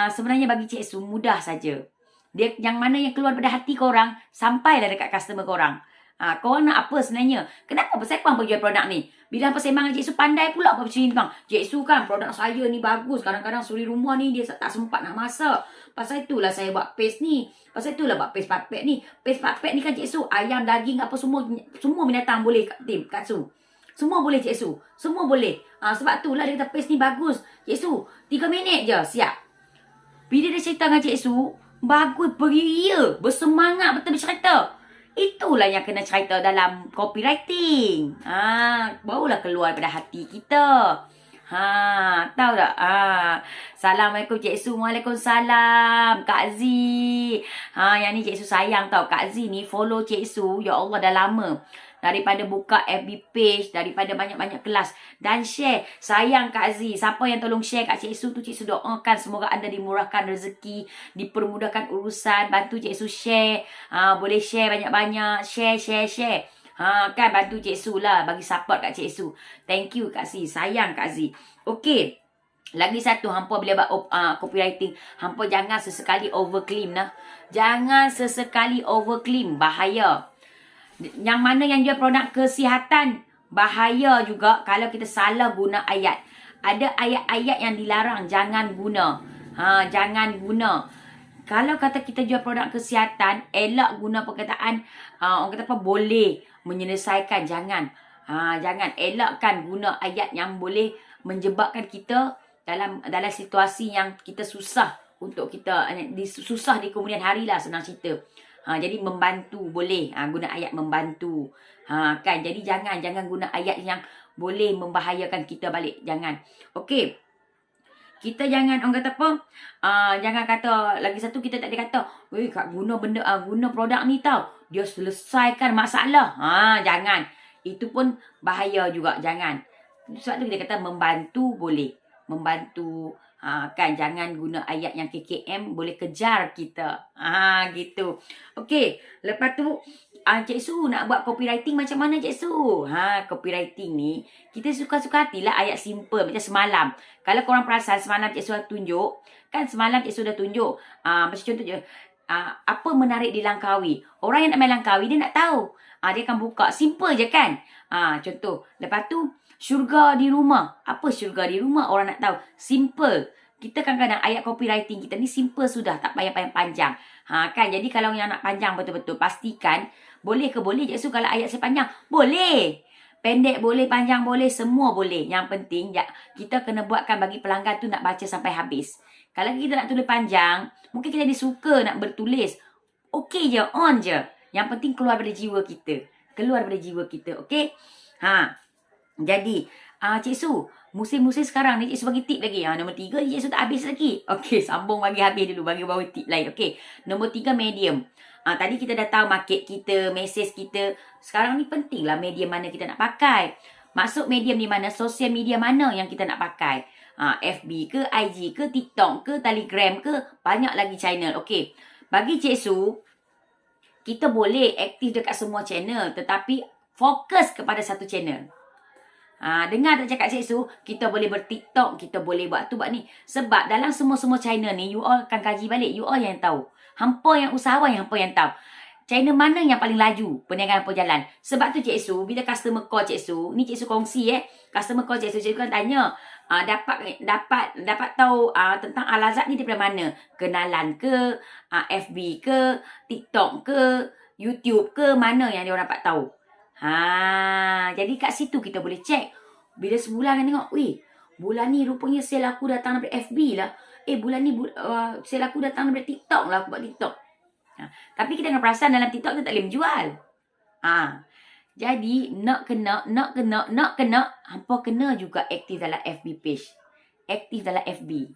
Sebenarnya bagi Cik Su mudah saja. Dia yang mana yang keluar daripada hati korang sampailah dekat customer korang. Korang nak apa sebenarnya? Kenapa pasal korang pergi jual produk ni? Bila persembangan Cik Su pandai pula apa macam ni bang. Cik Su kan produk saya ni bagus. Kadang-kadang suri rumah ni dia tak sempat nak masak. Pasal itulah saya buat paste ni. Pasal itulah buat paste papek ni. Paste papek ni kan Cik Su ayam, daging apa semua binatang boleh kat Su. Semua boleh Cik Su. Semua boleh. Sebab itulah dia kata paste ni bagus. Cik Su 3 minit je siap. Bila dia cerita dengan Cik Su bagus, beria, bersemangat betul bercerita. Itulah yang kena cerita dalam copywriting. Barulah keluar daripada hati kita. Tahu tak? Assalamualaikum Cik Su. Waalaikumsalam Kak Z. Yang ni Cik Su sayang tau. Kak Z ni follow Cik Su. Ya Allah dah lama. Daripada buka FB page, daripada banyak-banyak kelas dan share. Sayang Kak Z, siapa yang tolong share kat Cik Su tu Cik Su doakan semoga anda dimurahkan rezeki, dipermudahkan urusan. Bantu Cik Su share. Boleh share banyak-banyak. Share. Kan bantu Cik Su lah, bagi support kat Cik Su. Thank you Kak Z, sayang Kak Z. Okey. Lagi satu, hampa bila buat copywriting, hampa jangan sesekali overclaim lah. Jangan sesekali overclaim, bahaya. Yang mana yang jual produk kesihatan, bahaya juga kalau kita salah guna ayat. Ada ayat-ayat yang dilarang, jangan guna. Jangan guna. Kalau kata kita jual produk kesihatan, elak guna perkataan orang kata apa, boleh menyelesaikan. Jangan. Jangan elakkan guna ayat yang boleh menjebakkan kita dalam situasi yang kita susah untuk kita susah di kemudian hari lah, senang cerita. Jadi membantu boleh guna ayat membantu. Kan, jadi jangan guna ayat yang boleh membahayakan kita balik. Jangan. Okey. Kita jangan orang kata apa? Jangan kata lagi satu, kita tak ada kata, "Weh, Kak guna guna produk ni tau. Dia selesaikan masalah." Jangan. Itu pun bahaya juga, jangan. Sebab tu kita kata membantu boleh. Membantu. Kan jangan guna ayat yang KKM boleh kejar kita. Gitu. Okey, lepas tu Cik Su nak buat copywriting macam mana Cik Su? Copywriting ni kita suka-suka hatilah ayat simple macam semalam. Kalau korang perasan semalam Cik Su dah tunjuk, kan semalam Cik Su dah tunjuk macam contoh je, apa menarik di Langkawi. Orang yang nak main Langkawi dia nak tahu. Dia akan buka simple je kan. Contoh, lepas tu syurga di rumah. Apa syurga di rumah? Orang nak tahu. Simple. Kita kadang-kadang ayat copywriting kita ni simple sudah. Tak payah panjang. Kan? Jadi kalau yang nak panjang betul-betul, pastikan. Boleh ke boleh? Cik Su kalau ayat saya panjang? Boleh. Pendek boleh, panjang boleh. Semua boleh. Yang penting, kita kena buatkan bagi pelanggan tu nak baca sampai habis. Kalau kita nak tulis panjang, mungkin kita disuka nak bertulis. Okey je, on je. Yang penting keluar daripada jiwa kita. Keluar daripada jiwa kita. Okey? Jadi, Cik Su, musim-musim sekarang ni Cik Su bagi tip lagi. Nombor 3 Cik Su tak habis lagi. Okey, sambung bagi habis dulu. Bagi bawah tip lain. Okey, nombor 3 medium. Tadi kita dah tahu market kita, mesej kita. Sekarang ni pentinglah media mana kita nak pakai. Masuk medium di mana, sosial media mana yang kita nak pakai. FB ke, IG ke, TikTok ke, Telegram ke, banyak lagi channel. Okey, bagi Cik Su, kita boleh aktif dekat semua channel tetapi fokus kepada satu channel. Dengar tak cakap Cik Su, kita boleh ber-TikTok, kita boleh buat tu buat ni. Sebab dalam semua-semua channel ni, you all akan kaji balik, you all yang tahu. Hampa yang usahawan, hampa yang tahu. Channel mana yang paling laju perniagaan hampa jalan. Sebab tu Cik Su, bila customer call Cik Su, ni Cik Su kongsi customer call Cik Su kan tanya, dapat tahu tentang Al-Azhar ni daripada mana? Kenalan ke, FB ke, TikTok ke, YouTube ke, mana yang dia orang dapat tahu? Jadi kat situ kita boleh check. Bila sebulan kan tengok, bulan ni rupanya sale aku datang daripada FB lah. Bulan ni sale aku datang daripada TikTok lah, aku buat TikTok. Tapi kita kena perasan dalam TikTok tu tak boleh menjual. Jadi nak kena, hampa kena juga aktif dalam FB page. Aktif dalam FB.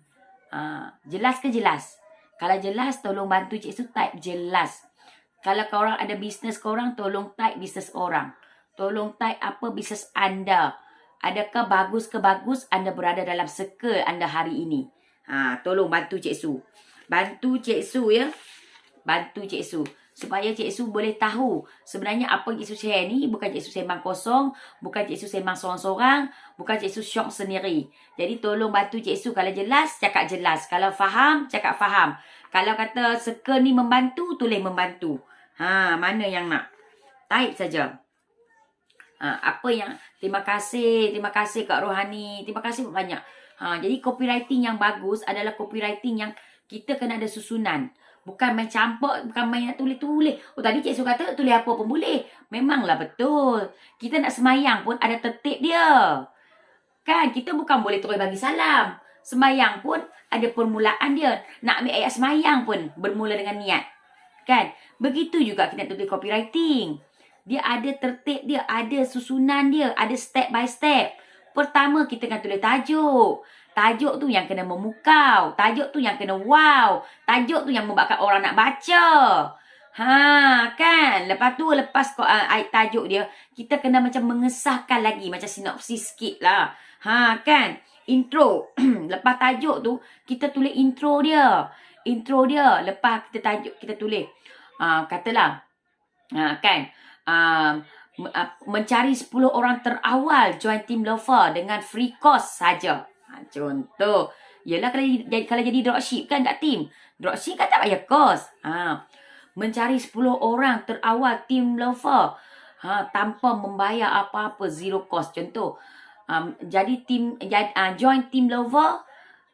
Jelas ke jelas? Kalau jelas, tolong bantu Cik Su type jelas. Kalau korang ada bisnes korang, tolong type bisnes orang. Tolong type apa bisnes anda. Adakah bagus ke bagus anda berada dalam circle anda hari ini. Tolong bantu Cik Su. Bantu Cik Su ya. Bantu Cik Su. Supaya Cik Su boleh tahu sebenarnya apa Cik Su share ni bukan Cik Su sembang kosong, bukan Cik Su sembang sorang-sorang, bukan Cik Su syok sendiri. Jadi tolong bantu Cik Su, kalau jelas cakap jelas, kalau faham cakap faham. Kalau kata circle ni membantu, tulis membantu. Mana yang nak? Type saja. Apa yang terima kasih Kak Rohani, terima kasih banyak. Jadi copywriting yang bagus adalah copywriting yang kita kena ada susunan. Bukan main campur, bukan main nak tulis-tulis. Tadi Cik Su kata tulis apa pun boleh. Memanglah betul. Kita nak semayang pun ada tertib dia. Kan, kita bukan boleh terus bagi salam. Semayang pun ada permulaan dia. Nak ambil ayat semayang pun bermula dengan niat. Kan, begitu juga kita tulis copywriting. Dia ada tertib dia, ada susunan dia, ada step by step. Pertama kita akan tulis tajuk. Tajuk tu yang kena memukau. Tajuk tu yang kena wow. Tajuk tu yang membuatkan orang nak baca. Kan. Lepas tu, lepas tajuk dia, kita kena macam mengesahkan lagi. Macam sinopsis sikit lah. Kan. Intro. Lepas tajuk tu, kita tulis intro dia. Intro dia. Lepas kita tajuk, kita tulis. Katalah. Kan. Mencari 10 orang terawal join Team Lover dengan free course saja. Contoh. Yelah kalau jadi dropship kan kat team. Dropship kan tak payah cost. Mencari 10 orang terawal Team Lover. Tanpa membayar apa-apa, zero cost. Contoh. Jadi join Team Lover.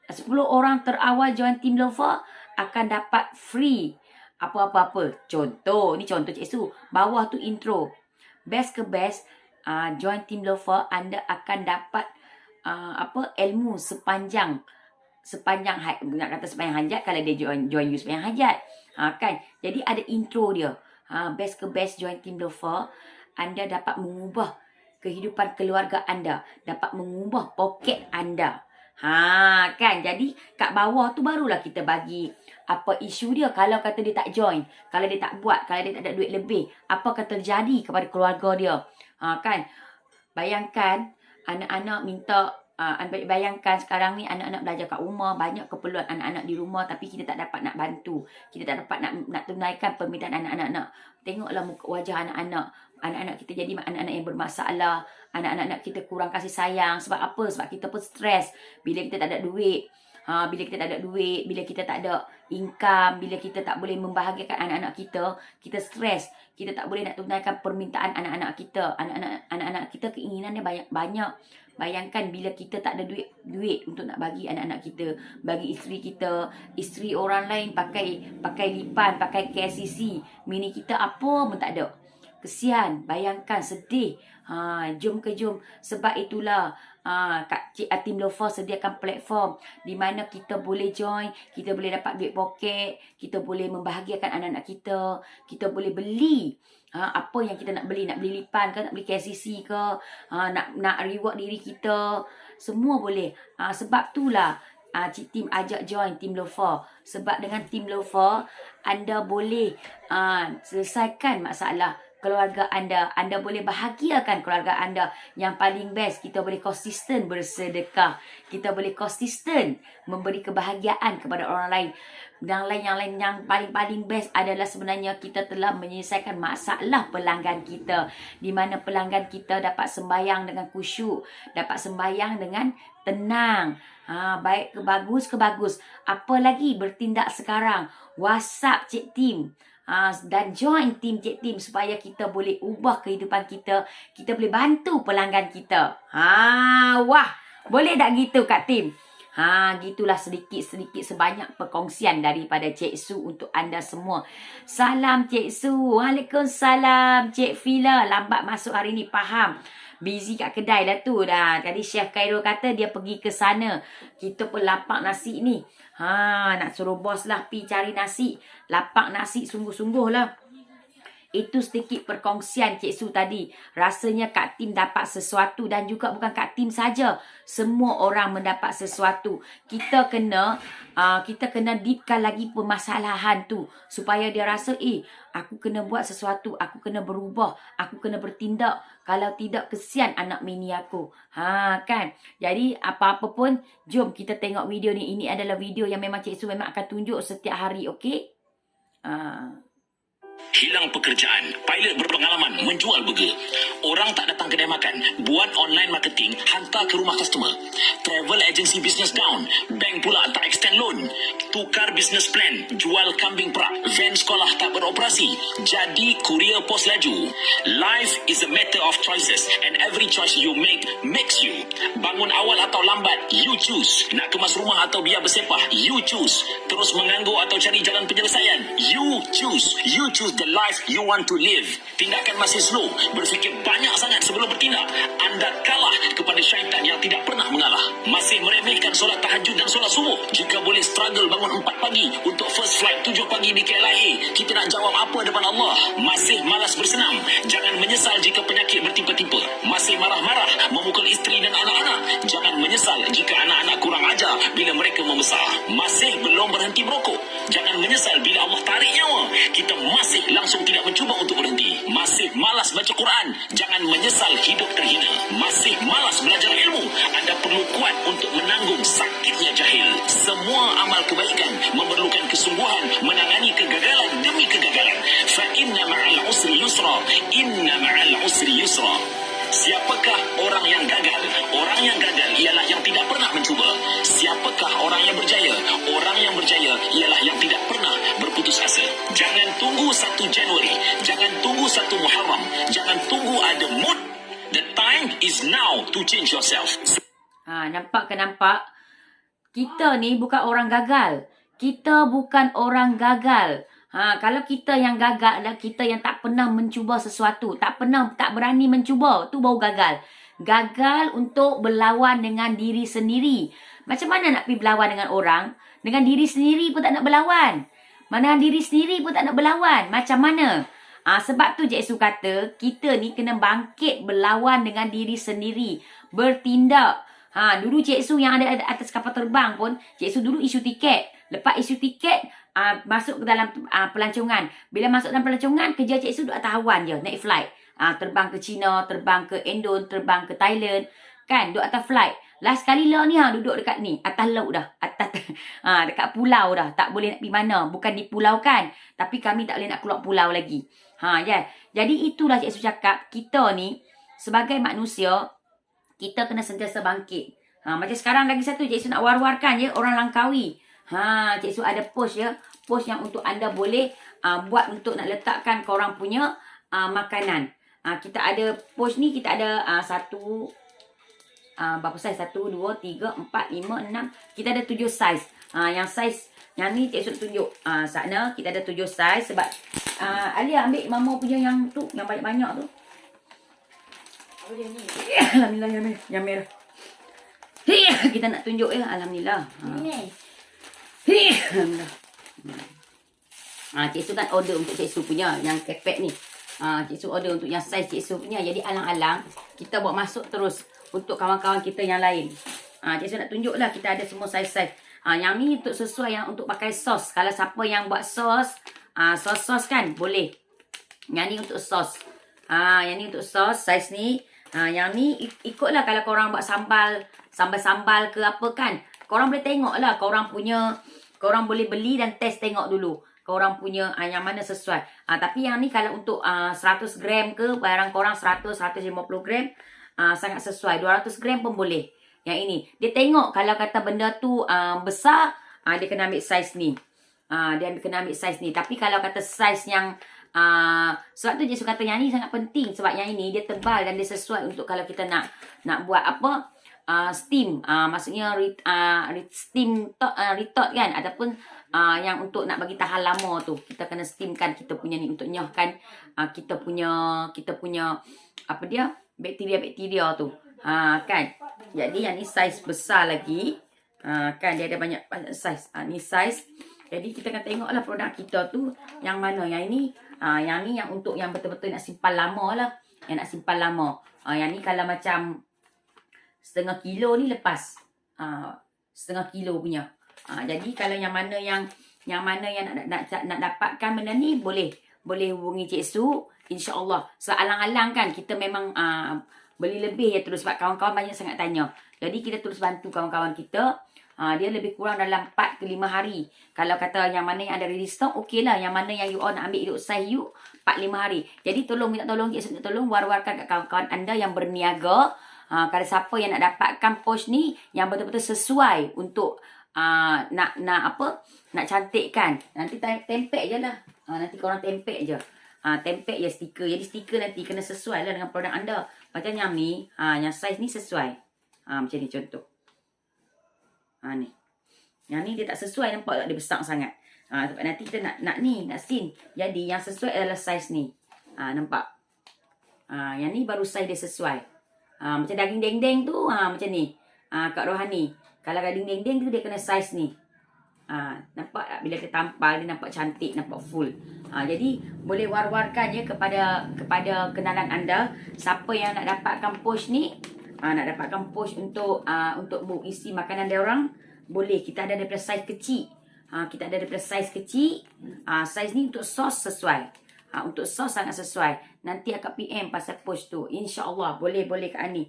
10 orang terawal join Team Lover akan dapat free apa-apa. Contoh. Ni contoh Cik Su. Bawah tu intro. Best ke best. Join Team Lover. Anda akan dapat ilmu sepanjang nak kata sepanjang hajat kalau dia join you sepanjang hajat. Kan, jadi ada intro dia. Best ke best join Team Lover, anda dapat mengubah kehidupan keluarga anda, dapat mengubah poket anda. Kan, jadi kat bawah tu barulah kita bagi apa isu dia. Kalau kata dia tak join, kalau dia tak buat, kalau dia tak ada duit lebih, apa akan terjadi kepada keluarga dia. Kan, bayangkan anak-anak minta, bayangkan sekarang ni anak-anak belajar kat rumah, banyak keperluan anak-anak di rumah tapi kita tak dapat nak bantu. Kita tak dapat nak tunaikan permintaan anak-anak. Tengoklah muka wajah anak-anak. Anak-anak kita jadi anak-anak yang bermasalah. Anak-anak kita kurang kasih sayang. Sebab apa? Sebab kita pun stres. Bila kita tak ada duit. Bila kita tak ada duit, bila kita tak ada income, bila kita tak boleh membahagiakan anak-anak kita stres. Kita tak boleh nak tunaikan permintaan anak-anak kita. Anak-anak kita keinginannya banyak-banyak. Bayangkan bila kita tak ada duit untuk nak bagi anak-anak kita, bagi isteri kita, isteri orang lain pakai lipan, pakai KCC. Mini kita apa pun tak ada. Kesian, bayangkan, sedih. Jom. Sebab itulah Team Lover sediakan platform di mana kita boleh join, kita boleh dapat duit poket, kita boleh membahagiakan anak-anak kita, kita boleh beli apa yang kita nak beli lipan ke, nak beli KCC ke, nak reward diri kita, semua boleh. Sebab itulah Cik Tim ajak join Team Lover Sebab dengan Team Lover, anda boleh selesaikan masalah keluarga anda. Anda boleh bahagiakan keluarga anda. Yang paling best, kita boleh konsisten bersedekah. Kita boleh konsisten memberi kebahagiaan kepada orang lain. Yang paling best adalah sebenarnya kita telah menyelesaikan masalah pelanggan kita. Di mana pelanggan kita dapat sembahyang dengan khusyuk. Dapat sembahyang dengan tenang. Baik ke bagus. Apa lagi bertindak sekarang? WhatsApp Cik Tim. Dan join Tim Cik Tim supaya kita boleh ubah kehidupan kita. Kita boleh bantu pelanggan kita. Wah, boleh tak gitu Kak Tim? Gitulah sedikit sebanyak perkongsian daripada Cik Su untuk anda semua. Salam Cik Su. Waalaikumsalam Cik Fila. Lambat masuk hari ni, faham. Busy kat kedai lah tu dah. Tadi Syekh Khairul kata dia pergi ke sana. Kita pun lapak nasi ni. Nak suruh bos lah pi cari nasi. Lapak nasi sungguh-sungguh lah. Itu sedikit perkongsian Cik Su tadi. Rasanya Kak Tim dapat sesuatu. Dan juga bukan Kak Tim saja. Semua orang mendapat sesuatu. Kita kena deepkan lagi permasalahan tu. Supaya dia rasa, aku kena buat sesuatu. Aku kena berubah. Aku kena bertindak. Kalau tidak, kesian anak mini aku. Kan? Jadi, apa-apa pun, jom kita tengok video ni. Ini adalah video yang memang Cik Su memang akan tunjuk setiap hari, okey? Hilang pekerjaan, pilot berpengalaman menjual burger. Orang tak datang kedai makan, buat online marketing, hantar ke rumah customer. Travel agency business down, bank pula tak extend loan. Tukar business plan, jual kambing perak. Van sekolah tak beroperasi, jadi kurier pos laju. Life is a matter of choices and every choice you make makes you. Bangun awal atau lambat, you choose. Nak kemas rumah atau biar bersepah, you choose. Terus menganggur atau cari jalan penyelesaian, you choose. You choose the life you want to live. Tindakan masih slow, berfikir banyak sangat sebelum bertindak. Anda kalah kepada syaitan yang tidak pernah mengalah. Masih meremehkan solat tahajud dan solat subuh. Jika boleh struggle bangun 4 pagi untuk first flight 7 pagi di KLIA, kita nak jawab apa depan Allah? Masih malas bersenam. Jangan menyesal jika penyakit bertimpa-timpa. Masih marah-marah memukul isteri dan anak-anak. Jangan menyesal jika anak-anak kurang ajar bila mereka membesar. Masih belum berhenti merokok. Jangan menyesal bila Allah tarik nyawa. Kita masih langsung tidak mencuba untuk berhenti. Masih malas baca Quran. Jangan menyesal hidup terhina. Masih malas belajar ilmu. Anda perlu kuat untuk menanggung sakitnya jahil. Semua amal kebaikan memerlukan kesungguhan menangani kegagalan demi kegagalan. Fa inna ma'al usri yusra. Inna ma'al usri yusra. Siapakah orang yang gagal? Orang yang gagal ialah yang tidak pernah mencuba. Siapakah orang yang berjaya? Orang yang berjaya ialah yang tidak pernah berputus asa. Jangan tunggu 1 Januari. Jangan tunggu 1 Muharram. Jangan tunggu ada mood. The time is now to change yourself. Nampak ke nampak? Kita ni bukan orang gagal. Kita bukan orang gagal. Kalau kita yang gagal adalah kita yang tak pernah mencuba sesuatu. Tak berani mencuba. Tu baru gagal. Gagal untuk berlawan dengan diri sendiri. Macam mana nak pergi berlawan dengan orang? Dengan diri sendiri pun tak nak berlawan. Mana diri sendiri pun tak nak berlawan. Macam mana? Sebab tu Cik Su kata, kita ni kena bangkit berlawan dengan diri sendiri. Bertindak. Dulu Cik Su yang ada atas kapal terbang pun, Cik Su dulu isu tiket. Lepas isu tiket, masuk ke dalam pelancongan. Bila masuk dalam pelancongan, kerja Cik Su duduk atas awan je, naik flight. Terbang ke China, terbang ke Indon, terbang ke Thailand. Kan, duduk atas flight. Last kali lah ni, duduk dekat ni, atas laut dah. Dekat pulau dah. Tak boleh nak pergi mana. Bukan di pulau kan. Tapi kami tak boleh nak keluar pulau lagi. Jadi itulah Cik Su cakap, kita ni, sebagai manusia, kita kena sentiasa bangkit. Macam sekarang lagi satu, Cik Su nak war-warkan je, orang Langkawi. Cik Su ada post ya. Post yang untuk anda boleh buat untuk nak letakkan korang punya makanan. Kita ada post ni, kita ada satu, berapa saiz? 1, 2, 3, 4, 5, 6. Kita ada 7 saiz. Yang saiz, yang ni Cik Su tunjuk. Sana kita ada 7 saiz. Sebab Alia ambil mama punya yang tu, yang banyak-banyak tu. Apa dia ni? Alhamdulillah yang merah. Kita nak tunjuk ya. Alhamdulillah. Alhamdulillah. Cik Su kan order untuk Cik Su punya yang kepek ni. Cik Su order untuk yang saiz Cik Su punya. Jadi alang-alang kita buat masuk terus untuk kawan-kawan kita yang lain. Cik Su nak tunjuk lah kita ada semua saiz-saiz. Yang ni untuk sesuai yang untuk pakai sos. Kalau siapa yang buat sos, sos-sos kan boleh. Yang ni untuk sos. Yang ni untuk sos saiz ni. Yang ni ikutlah kalau korang buat sambal ke apa kan. Korang boleh tengok lah korang boleh beli dan test tengok dulu. Korang punya yang mana sesuai. Tapi yang ni kalau untuk 100 gram ke barang korang 100-150 gram sangat sesuai. 200 gram pun boleh. Yang ini. Dia tengok kalau kata benda tu besar, dia kena ambil saiz ni. Dia kena ambil saiz ni. Tapi kalau kata saiz yang sebab tu Jesu kata yang ni sangat penting. Sebab yang ini dia tebal dan dia sesuai untuk kalau kita nak buat apa, steam. Maksudnya steam retort kan. Ataupun yang untuk nak bagi tahan lama tu. Kita kena steamkan kita punya ni untuk nyohkan kita punya apa dia, bakteria-bakteria tu. Kan. Jadi yang ni saiz besar lagi. Kan dia ada banyak saiz. Ni saiz. Jadi kita akan tengoklah produk kita tu yang mana. Yang ini yang ni yang untuk yang betul-betul nak simpan lama lah. Yang nak simpan lama. Yang ni kalau macam setengah kilo ni lepas. Setengah kilo punya. Jadi kalau yang mana yang nak dapatkan benda ni boleh hubungi Cik Su, insya-Allah. Sealang-alang kan kita memang beli lebih ya terus sebab kawan-kawan banyak sangat tanya. Jadi kita terus bantu kawan-kawan kita. Dia lebih kurang dalam 4 ke 5 hari. Kalau kata yang mana yang ada ready stock, okey lah. Yang mana yang you all nak ambil duk saiz you 4-5 hari. Jadi minta tolong Cik Su, tolong war-warkan kat kawan-kawan anda yang berniaga. Kalau siapa yang nak dapatkan post ni yang betul-betul sesuai untuk nak cantikkan. Nanti tempek je lah. Nanti korang tempek je. Tempek je stiker. Jadi stiker nanti kena sesuai lah dengan produk anda. Macam yang ni, yang saiz ni sesuai. Macam ni contoh. Ni. Yang ni dia tak sesuai, nampak tak dia besar sangat. Sebab nanti kita nak sin. Jadi yang sesuai adalah saiz ni. Nampak? Yang ni baru saiz dia sesuai. Macam daging dendeng tu, macam ni. Kak Rohani. Kalau daging dendeng tu dia kena saiz ni. Nampak tak? Bila kita tampal, dia nampak cantik, nampak full. Jadi boleh war-warkan je kepada kenalan anda. Siapa yang nak dapatkan post ni, nak dapatkan post untuk isi makanan dia orang, boleh. Kita ada daripada saiz kecil. Saiz ni untuk sos sesuai. Untuk sos sangat sesuai. Nanti akak PM pasal post tu. InsyaAllah boleh Kak Ani.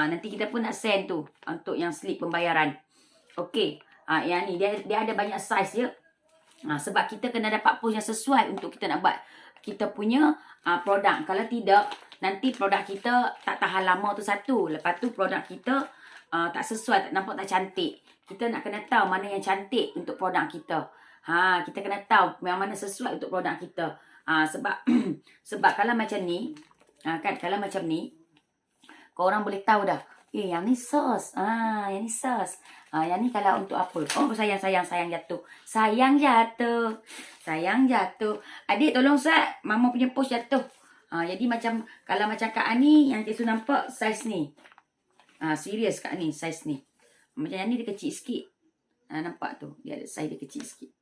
Nanti kita pun nak send tu untuk yang slip pembayaran. Okey. Yang ni dia ada banyak saiz je. Sebab kita kena dapat post yang sesuai untuk kita nak buat kita punya produk. Kalau tidak, nanti produk kita tak tahan lama tu satu. Lepas tu produk kita tak sesuai, tak nampak tak cantik. Kita nak kena tahu mana yang cantik untuk produk kita. Kita kena tahu yang mana sesuai untuk produk kita. Sebab kalau macam ni, kalau macam ni, korang boleh tahu dah. Yang ni sos. Yang ni sos. Yang ni kalau untuk apa? Oh, sayang jatuh. Sayang jatuh. Adik tolong Sat. Mama punya post jatuh. Jadi kalau macam Kak Ani, yang Cik Su nampak saiz ni. Serius Kak Ani, saiz ni. Macam yang ni dia kecil sikit. Nampak tu. Dia ada saiz dia kecil sikit.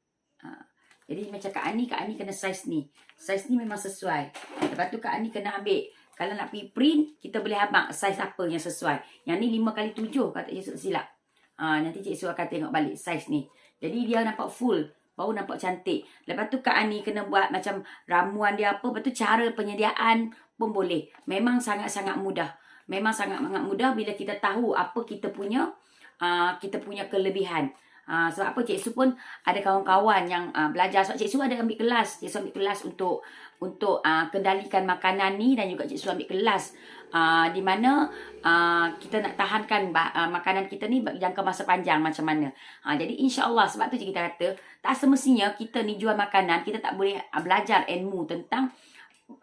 Jadi macam Kak Ani kena saiz ni. Saiz ni memang sesuai. Lepas tu Kak Ani kena ambil. Kalau nak pergi print, kita boleh abang saiz apa yang sesuai. Yang ni 5x7 kata Cik Su silap. Nanti Cik Su akan tengok balik saiz ni. Jadi dia nampak full. Baru nampak cantik. Lepas tu Kak Ani kena buat macam ramuan dia apa. Lepas tu cara penyediaan pun boleh. Memang sangat-sangat mudah. Memang sangat-sangat mudah bila kita tahu apa kita punya kelebihan. Sebab apa Cik Su pun ada kawan-kawan yang belajar. Sebab Cik Su ada ambil kelas. Cik Su ambil kelas untuk kendalikan makanan ni. Dan juga Cik Su ambil kelas di mana kita nak tahankan makanan kita ni jangka masa panjang macam mana. Jadi insya-Allah sebab tu kita kata tak semestinya kita ni jual makanan, kita tak boleh belajar ilmu tentang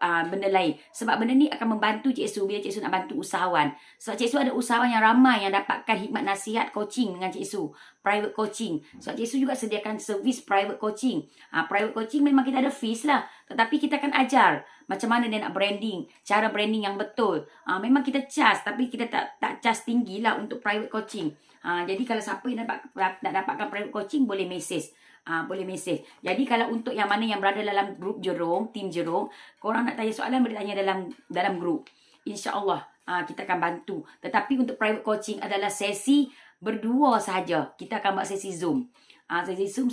benda lain. Sebab benda ni akan membantu Cik Su bila Cik Su nak bantu usahawan. Sebab Cik Su ada usahawan yang ramai yang dapatkan hikmat nasihat coaching dengan Cik Su. Private coaching. Sebab Cik Su juga sediakan servis private coaching. Private coaching memang kita ada fees lah. Tetapi kita akan ajar macam mana dia nak branding. Cara branding yang betul. Memang kita charge. Tapi kita tak charge tinggi lah untuk private coaching. Jadi kalau siapa yang nak dapatkan private coaching boleh message. Boleh mesej. Jadi kalau untuk yang mana yang berada dalam grup Jerung, tim Jerung, korang nak tanya soalan boleh tanya dalam grup. InsyaAllah kita akan bantu. Tetapi untuk private coaching adalah sesi berdua saja. Kita akan buat sesi Zoom. Sesi Zoom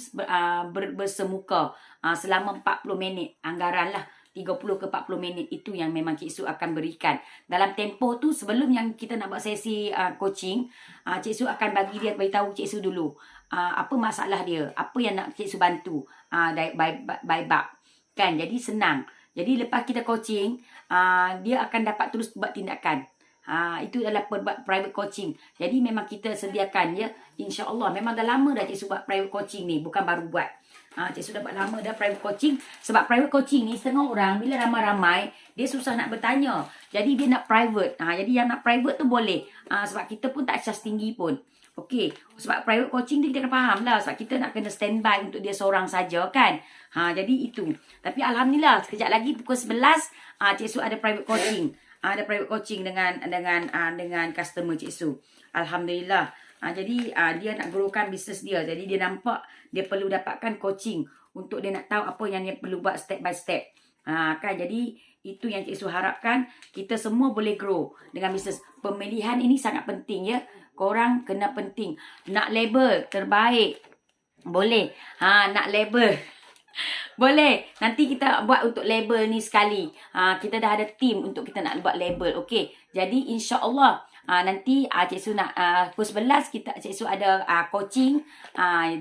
bersemuka selama 40 minit. Anggaran lah 30 ke 40 minit itu yang memang Cik Su akan berikan. Dalam tempoh tu sebelum yang kita nak buat sesi coaching, Cik Su akan beritahu Cik Su dulu apa masalah dia, apa yang nak Cik Su bantu by bab. Kan, jadi senang. Jadi lepas kita coaching, dia akan dapat terus buat tindakan. Itu adalah private coaching. Jadi memang kita sediakan ya. InsyaAllah. Memang dah lama dah Cik Su buat private coaching ni. Bukan baru buat. Cik Su dah buat lama dah private coaching. Sebab private coaching ni setengah orang bila ramai-ramai, dia susah nak bertanya. Jadi dia nak private. Jadi yang nak private tu boleh. Sebab kita pun tak charge tinggi pun. Okey, sebab private coaching dia kita kena faham lah. Sebab kita nak kena standby untuk dia seorang saja kan. Jadi itu. Tapi Alhamdulillah, sekejap lagi pukul 11, Cik Su ada private coaching. Ada private coaching dengan customer Cik Su. Alhamdulillah. Jadi dia nak growkan bisnes dia. Jadi dia nampak dia perlu dapatkan coaching untuk dia nak tahu apa yang dia perlu buat step by step. Kan, jadi itu yang Cik Su harapkan kita semua boleh grow dengan bisnes. Pemilihan ini sangat penting ya. Korang kena penting. Nak label terbaik. Boleh. Nak label. Boleh. Nanti kita buat untuk label ni sekali. Kita dah ada team untuk kita nak buat label. Okey. Jadi insya-Allah nanti Cik Su nak pukul 11 Cik Su ada coaching.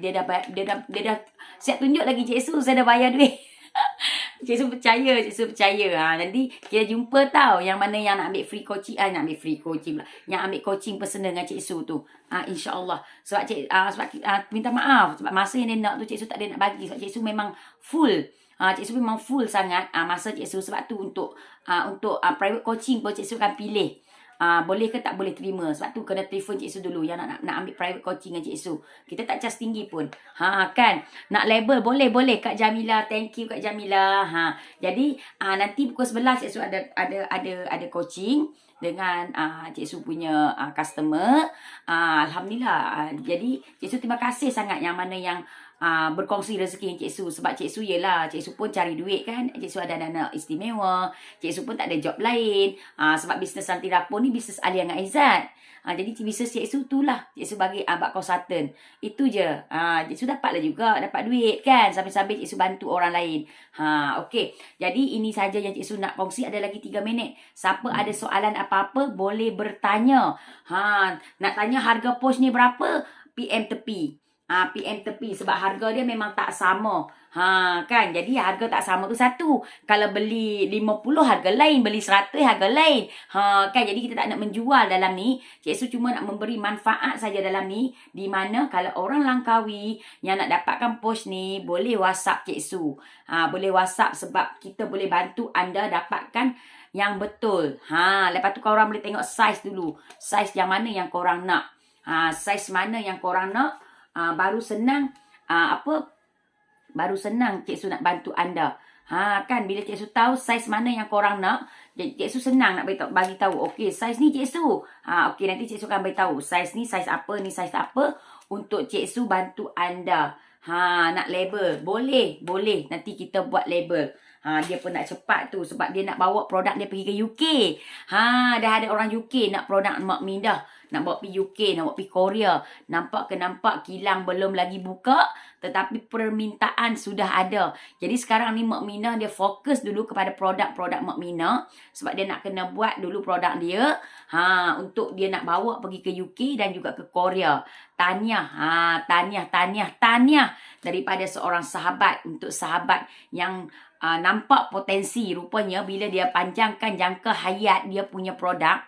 Dia dah siap tunjuk lagi Cik Su, saya dah bayar duit. Cik Su percaya. Nanti kita jumpa tau yang mana yang nak ambil free coaching, nak ambil free coaching pula. Yang ambil coaching personal dengan Cik Su tu. InsyaAllah. Sebab minta maaf sebab masa yang dia nak tu Cik Su tak ada nak bagi. Sebab Cik Su memang full. Cik Su memang full sangat masa Cik Su. Sebab tu untuk private coaching pun Cik Su akan pilih. Boleh ke tak boleh terima. Sebab tu kena telefon Cik Su dulu yang nak ambil private coaching dengan Cik Su. Kita tak charge tinggi pun. Kan. Nak label boleh Kak Jamila. Thank you Kak Jamila. Jadi nanti pukul 11 Cik Su ada coaching dengan Cik Su punya customer. Alhamdulillah. Jadi Cik Su terima kasih sangat yang mana yang berkongsi rezeki dengan Cik Su. Sebab Cik Su yelah, Cik Su pun cari duit kan. Cik Su ada dana istimewa. Cik Su pun tak ada job lain. Sebab bisnes Santi Dapur ni bisnes Alia dengan Aizat. Jadi bisnes Cik Su tu lah Cik Su bagi abad konsultan. Itu je. Cik Su dapatlah juga. Dapat duit kan. Sambil-sambil Cik Su bantu orang lain. Okey. Jadi ini saja yang Cik Su nak kongsi. Ada lagi 3 minit. Siapa ada soalan apa-apa boleh bertanya. Nak tanya harga pos ni berapa? PM tepi. PM tepi sebab harga dia memang tak sama. Kan, jadi harga tak sama tu satu. Kalau beli 50 harga lain, beli 100 harga lain. Kan, jadi kita tak nak menjual dalam ni. Cik Su cuma nak memberi manfaat saja dalam ni. Di mana kalau orang Langkawi yang nak dapatkan pos ni, boleh WhatsApp Cik Su. Boleh WhatsApp sebab kita boleh bantu anda dapatkan yang betul. Lepas tu korang boleh tengok saiz dulu. Saiz yang mana yang korang nak. Saiz mana yang korang nak. Baru senang baru senang Cik Su nak bantu anda. Kan bila Cik Su tahu saiz mana yang korang nak, Cik Su senang nak bagi tahu. Okey, saiz ni Cik Su. Okey, nanti Cik Su akan bagi tahu saiz ni saiz apa, ni saiz apa untuk Cik Su bantu anda. Nak label, boleh. Nanti kita buat label. Dia pun nak cepat tu sebab dia nak bawa produk dia pergi ke UK. Dah ada orang UK nak produk Mak Mindah. Nak bawa pergi UK, nak bawa pergi Korea. Nampak kilang belum lagi buka. Tetapi permintaan sudah ada. Jadi sekarang ni Mak Minah dia fokus dulu kepada produk-produk Mak Minah. Sebab dia nak kena buat dulu produk dia. Untuk dia nak bawa pergi ke UK dan juga ke Korea. Tahniah daripada seorang sahabat. Untuk sahabat yang nampak potensi rupanya bila dia panjangkan jangka hayat dia punya produk.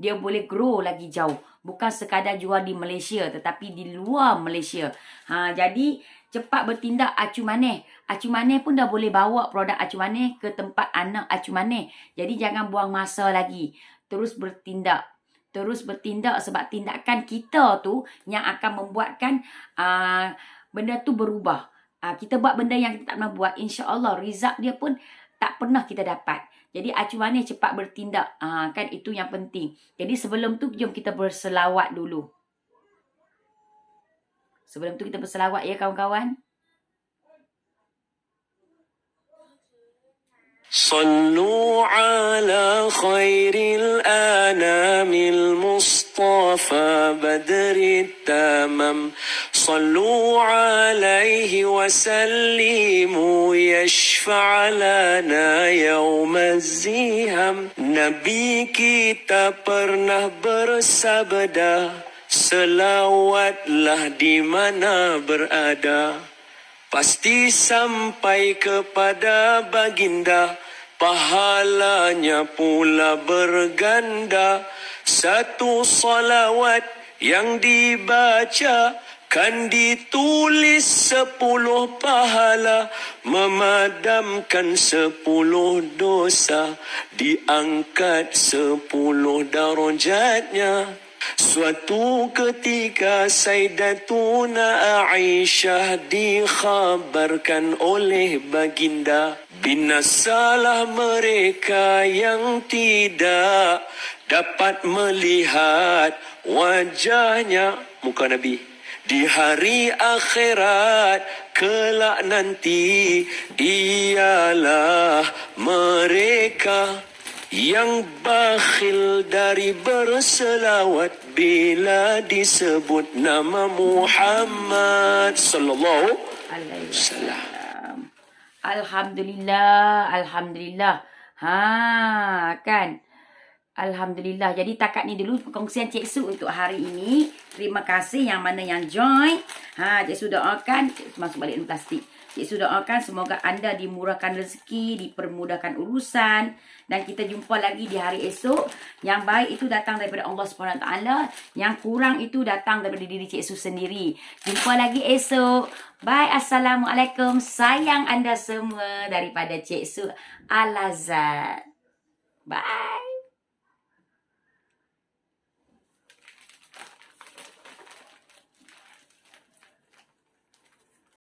Dia boleh grow lagi jauh. Bukan sekadar jual di Malaysia. Tetapi di luar Malaysia. Jadi cepat bertindak Acu Maneh. Acu Maneh pun dah boleh bawa produk Acu Maneh ke tempat anak Acu Maneh. Jadi jangan buang masa lagi. Terus bertindak sebab tindakan kita tu yang akan membuatkan benda tu berubah. Kita buat benda yang kita tak pernah buat. InsyaAllah result dia pun tak pernah kita dapat. Jadi Acu Maneh cepat bertindak. Kan itu yang penting. Jadi sebelum tu jom kita berselawat dulu. Sebelum tu kita berselawat ya kawan-kawan. صلوا على خير الأنام المصطفى مصطفى بدر التمام صلوا عليه وسلموا يشفع لنا يوم الزحام. Nabi kita pernah bersabda, selawatlah di mana berada, pasti sampai kepada baginda, pahalanya pula berganda. Satu salawat yang dibaca kan ditulis 10 pahala, memadamkan 10 dosa, diangkat 10 darajatnya. Suatu ketika Sayyidatuna Aisyah dikhabarkan oleh baginda, binasalah mereka yang tidak dapat melihat wajahnya, muka Nabi, di hari akhirat kelak nanti. Ialah mereka yang bakhil dari berselawat bila disebut nama Muhammad sallallahu alaihi wasallam. Alhamdulillah, alhamdulillah. Kan? Alhamdulillah. Jadi takat ni dulu perkongsian Cik Su untuk hari ini. Terima kasih yang mana yang join. Cik Su doakan, masuk balik dalam plastik. Cik Su doakan semoga anda dimurahkan rezeki, dipermudahkan urusan, dan kita jumpa lagi di hari esok. Yang baik itu datang daripada Allah SWT, yang kurang itu datang daripada diri Cik Su sendiri. Jumpa lagi esok. Bye, Assalamualaikum. Sayang anda semua daripada Cik Su Al-Azad. Bye.